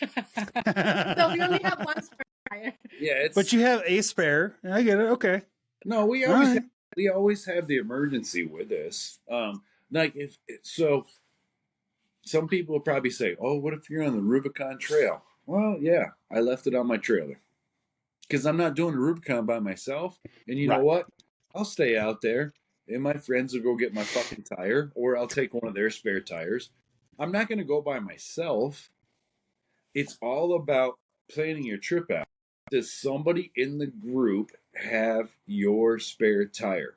So we only have one spare tire. Yeah, but you have a spare. I get it. Okay. No, we always have the emergency with us. Like so, some people will probably say, "Oh, what if you're on the Rubicon Trail?" Well, yeah, I left it on my trailer because I'm not doing the Rubicon by myself. And you know what? I'll stay out there, and my friends will go get my fucking tire, or I'll take one of their spare tires. I'm not going to go by myself. it's all about planning your trip out. Does somebody in the group have your spare tire?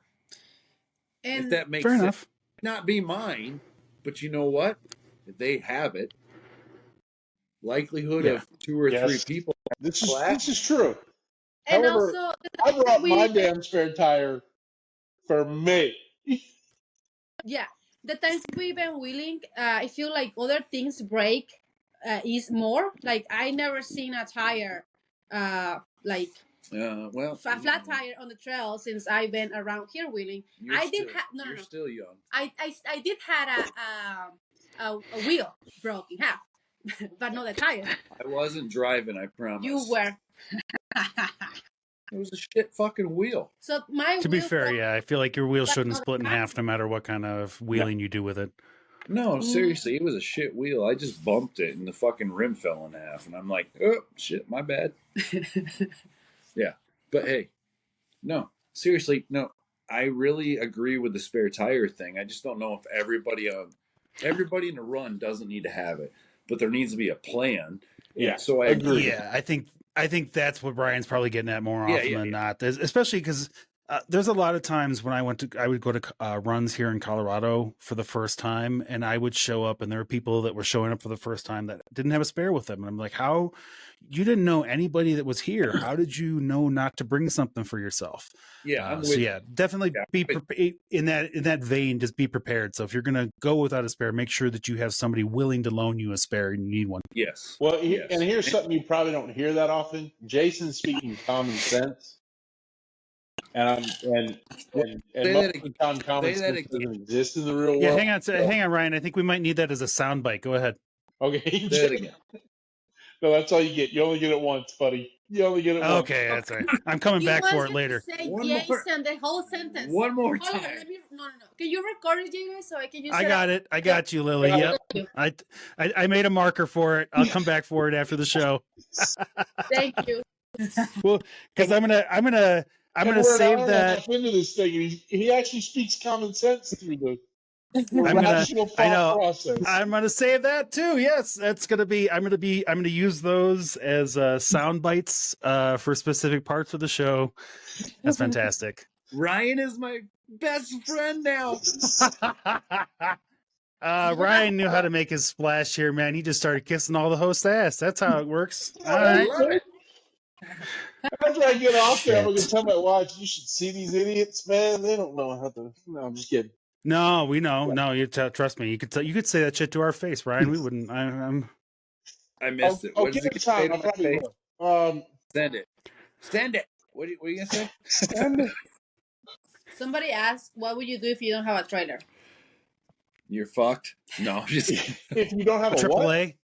If And that makes Fair sense. enough. It might not be mine, but you know what? If they have it, likelihood Yeah. of 2 or 3 Yes, people this flat. is true. and However, also I brought my we damn spare tire for me. yeah, the times we've been willing, I feel like other things break is more. Like I never seen a tire, like Well, a flat tire on the trail since I've been around here wheeling. I did have no, no, you're no. still young. I did had a wheel broke in half, but not the tire. I wasn't driving, I promise. You were. It was a shit fucking wheel. So my To be wheel fair, broke, yeah, I feel like your wheels but shouldn't not split in the tire. half no matter what kind of wheeling you do with it. No, seriously, it was a shit wheel. I just bumped it and the fucking rim fell in half. And I'm like, oh, shit, my bad. Yeah. But hey, no, seriously, no. I really agree with the spare tire thing. I just don't know if everybody in the run doesn't need to have it, but there needs to be a plan. Yeah, So I agreed. Yeah, I think that's what Brian's probably getting at more often than not. Especially because there's a lot of times when I would go to runs here in Colorado for the first time, and I would show up, and there were people that were showing up for the first time that didn't have a spare with them, and I'm like, how? You didn't know anybody that was here. How did you know not to bring something for yourself? Yeah, So yeah, definitely be in that vein. Just be prepared. So if you're gonna go without a spare, make sure that you have somebody willing to loan you a spare, and you need one. Yes. Well, Yes. and here's something you probably don't hear that often. Jason's speaking common sense, and most of the time, common sense doesn't exist in the real Yeah, world. hang on, Ryan. I think we might need that as a soundbite. Go ahead. Okay, Say it again. No, that's all you get. You only get it once, buddy. You only get it once. Okay, that's all right. I'm coming back for it later. Say One Jason, more- the whole sentence. One more Hold on, time. let me. No. Can you record it, Jason, so I can use I got it. I got you, Lily. Yeah. Yep. I made a marker for it. I'll come back for it after the show. Thank you. Well, because I'm gonna And we're an save hour and a that. half into this thing, and he actually speaks common sense through the I'm rational thought process. I'm gonna save that too. Yes, that's gonna be. I'm gonna use those as sound bites for specific parts of the show. That's fantastic. Ryan is my best friend now. Ryan knew how to make his splash here, man. He just started kissing all the host ass. That's how it works. All I right. love it. After I get off there, I'm going to Shit. tell my wife, you should see these idiots, man. They don't know how to. No, I'm just kidding. No, we know. No, you trust me. You could say that shit to our face, Ryan. We wouldn't. I missed it. I'll What does give it it say time. to I my probably face? will. Send it. Send it. What are you going to say? Somebody asked, what would you do if you don't have a trailer? You're fucked. No, just If you don't have a what? AAA.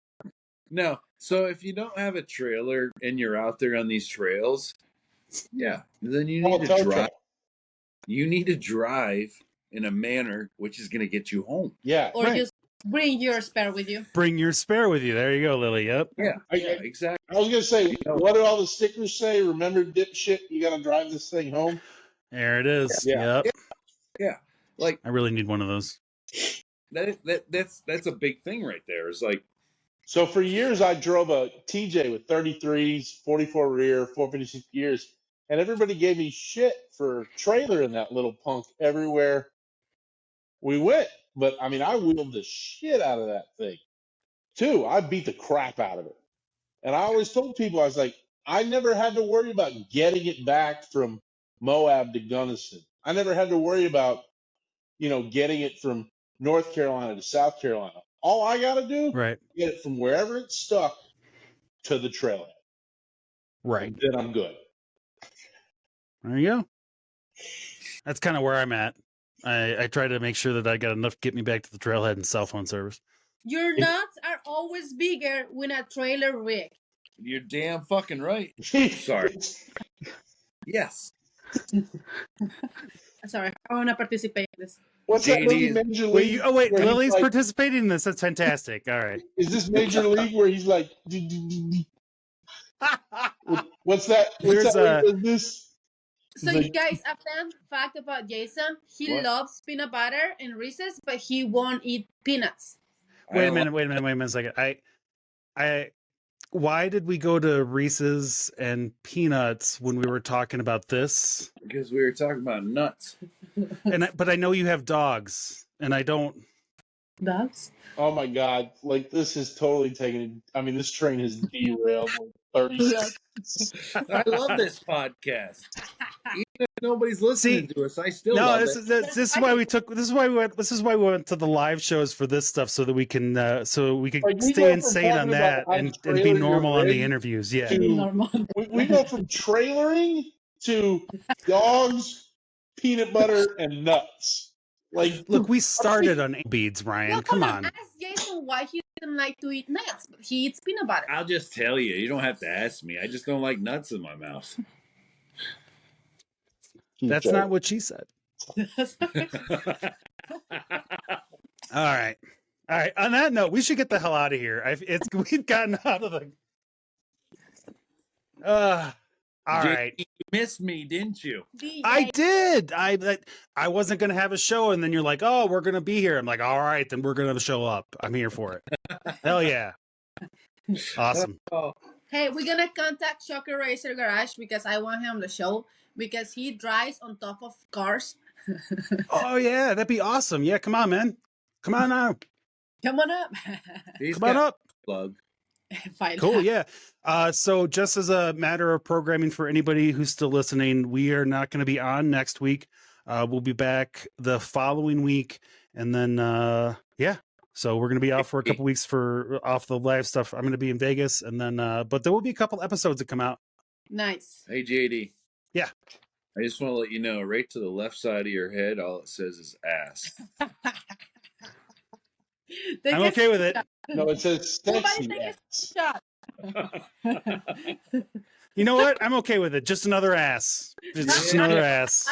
no. So if you don't have a trailer and you're out there on these trails, yeah, then you need to tow drive. truck. You need to drive in a manner which is going to get you home. Yeah. Or Right. just bring your spare with you? Bring your spare with you. There you go, Lily. Yep. Yeah, I- exactly. I was going to say, what do all the stickers say? Remember, dipshit, you got to drive this thing home? There it is. Yeah. Yep. Yeah, like I really need one of those. that's a big thing right there. It's like So for years, I drove a TJ with 33s, 44 rear, 456 gears, and everybody gave me shit for trailer in that little punk everywhere we went. But I mean, I wheeled the shit out of that thing. Too, I beat the crap out of it. And I always told people, I was like, I never had to worry about getting it back from Moab to Gunnison. I never had to worry about, getting it from North Carolina to South Carolina. All I got to do, Right. get it from wherever it's stuck to the trailhead. Right. And then I'm good. There you go. That's kind of where I'm at. I try to make sure that I got enough to get me back to the trailhead and cell phone service. Your nuts are always bigger with a trailer rig. you're damn fucking right. Sorry. Yes. Sorry, I want to participate in this. What's that JD movie, is- Major League? Wait, wait, where he's Lily's like- participating in this. That's fantastic. All right. Is this Major League where he's like, what's that? What's There's that? Where he does this? So, Like- you guys, a fun fact about Jason: he What? loves peanut butter and Reese's, but he won't eat peanuts. Wait a minute a second. why did we go to Reese's and peanuts when we were talking about this? Because we were talking about nuts. But I know you have dogs, and I don't. Dogs? Oh my God! Like this is totally taking. I mean, this train has derailed like 30 seconds. I love this podcast. Even if nobody's listening to us, I still No, love this it. is why we took. This is why we went to the live shows for this stuff, so that we can Like, we stay go from insane on talking about that how and to be trailer normal your on the rig interviews. Yeah. to Normal. we go from trailering to dogs, peanut butter, and nuts. Like, Look, we started on beads, Ryan. No, Come hold on. Ask Jason why he doesn't like to eat nuts. He eats peanut butter. I'll just tell you. You don't have to ask me. I just don't like nuts in my mouth. That's not what she said. All right. On that note, we should get the hell out of here. We've gotten out of the. All right. You missed me, didn't you? I did. I wasn't going to have a show, and then you're like, "Oh, we're going to be here." I'm like, "All right, then we're going to show up. I'm here for it." Hell yeah! Awesome. Oh, Hey, we're gonna contact Shocker Racer Garage because I want him on the show because he drives on top of cars. Oh yeah, that'd be awesome. Yeah, come on, man. Come on now. Come on up. he's Come on got up. a plug. Fine. Cool, yeah. So just as a matter of programming for anybody who's still listening, we are not going to be on next week. We'll be back the following week, and then yeah. So we're going to be off for a couple weeks off the live stuff. I'm going to be in Vegas, and then but there will be a couple episodes that come out. Nice. Hey, JD. Yeah. I just want to let you know, right to the left side of your head, all it says is ass. I'm okay with it. No, it says Somebody sexy take ass. a shot. You know what? I'm okay with it. Just another ass. Just another ass.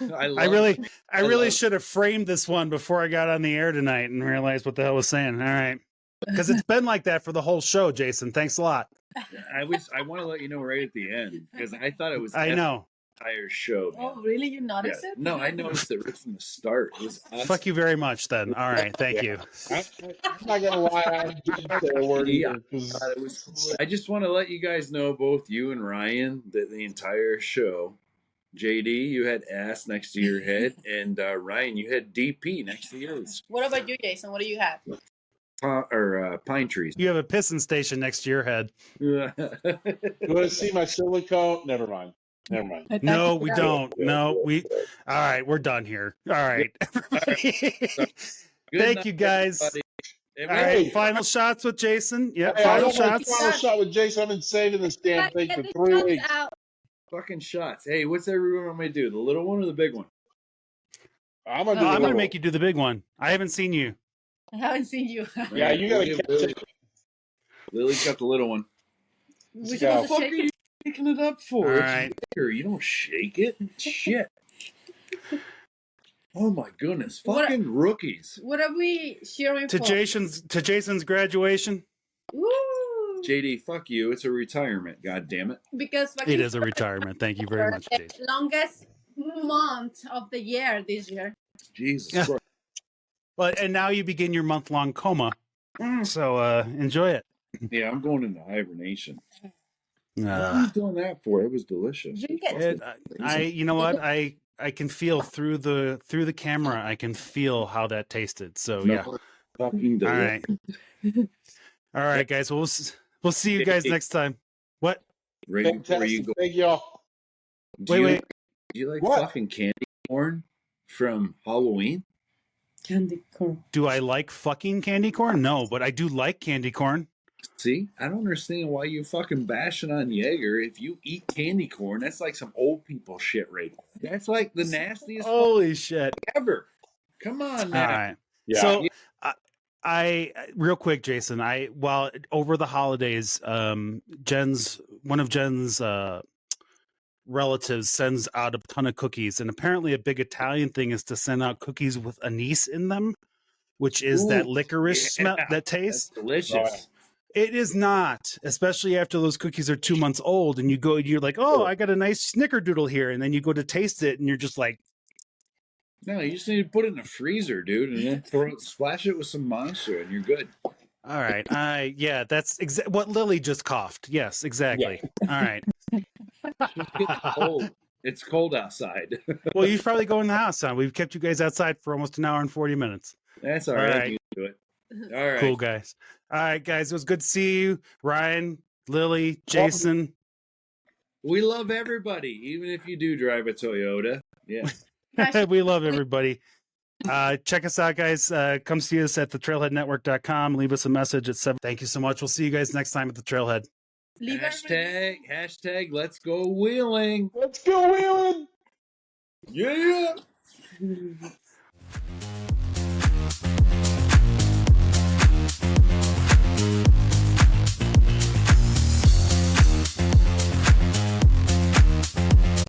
I really should have framed this one before I got on the air tonight and realized what the hell I was saying. All right. Because it's been like that for the whole show, Jason. Thanks a lot. I want to let you know right at the end because I thought it was I know. the entire show. Man. Oh, really? You noticed it? No, I noticed it right from the start. It was awesome. Fuck you very much then. All right. Thank you. I'm not gonna lie, I did say a word Yeah. either, 'cause It was cool. I just want to let you guys know, both you and Ryan, that the entire show, JD, you had ass next to your head, and Ryan, you had DP next to yours. What about you, Jason? What do you have? Pine trees. You have a pissing station next to your head. you want to see my silicone? Never mind. No, we don't. No, we. All right, we're done here. All right, everybody. Thank you, guys. Everybody. All right, final shots with Jason. Yep, Hey, I final got my shots. final shot with Jason. I've been saving this damn thing Get for the 3 shots weeks. out. Fucking shots. Hey, what's everyone want me to do? The little one or the big one? I'm gonna No, do I'm the gonna little make you do the big one. I haven't seen you. I haven't seen you. Yeah, you gotta catch Lily. it. Lily's got the little one. We're go. supposed What to are shake you it. picking it up for? All It's right. bigger. You don't shake it. Shit. Oh my goodness. What- Fucking rookies. What are we cheering To for? Jason's graduation. Woo! JD, fuck you. It's a retirement. God damn it. Because It is a retirement. Thank you very much, the Jason. longest month of the year this year. Jesus Yeah. Christ. Well, and now you begin your month-long coma. Mm. So enjoy it. Yeah, I'm going into hibernation. What are you doing that for? It was delicious. Drink it. You know what? I can feel through the camera. I can feel how that tasted. So yeah. Fucking All delicious. right. All right, guys. We'll see you guys next time. What? Right before you Fantastic. go. Thank y'all. Wait. Do you like What? fucking candy corn from Halloween? Candy corn. Do I like fucking candy corn? No, but I do like candy corn. See, I don't understand why you fucking bashing on Jaeger. If you eat candy corn, that's like some old people shit right there. That's like the nastiest Holy shit. ever. Come on All now. right. Yeah. So I real quick, Jason, while over the holidays, one of Jen's relatives sends out a ton of cookies, and apparently a big Italian thing is to send out cookies with anise in them, which is that Ooh, licorice yeah. smell, that That's taste. delicious. It is not, especially after those cookies are 2 months old, and you're like, oh, I got a nice snickerdoodle here, and then you go to taste it, and you're just like, No, you just need to put it in the freezer, dude, and then splash it with some Monster, and you're good. All right. Yeah, that's what Lily just coughed. Yes, exactly. All right. It's cold. It's cold outside. Well, you should probably go in the house, son. We've kept you guys outside for almost an hour and 40 minutes. That's all All right. right. I'm used to it. All right. Cool, guys. All right, guys. It was good to see you. Ryan, Lily, Jason. We love everybody, even if you do drive a Toyota. Yeah. We love everybody. Check us out, guys. Come see us at thetrailheadnetwork.com. Leave us a message at 7. Thank you so much. We'll see you guys next time at the Trailhead. Hashtag let's go wheeling. Let's go wheeling. Yeah.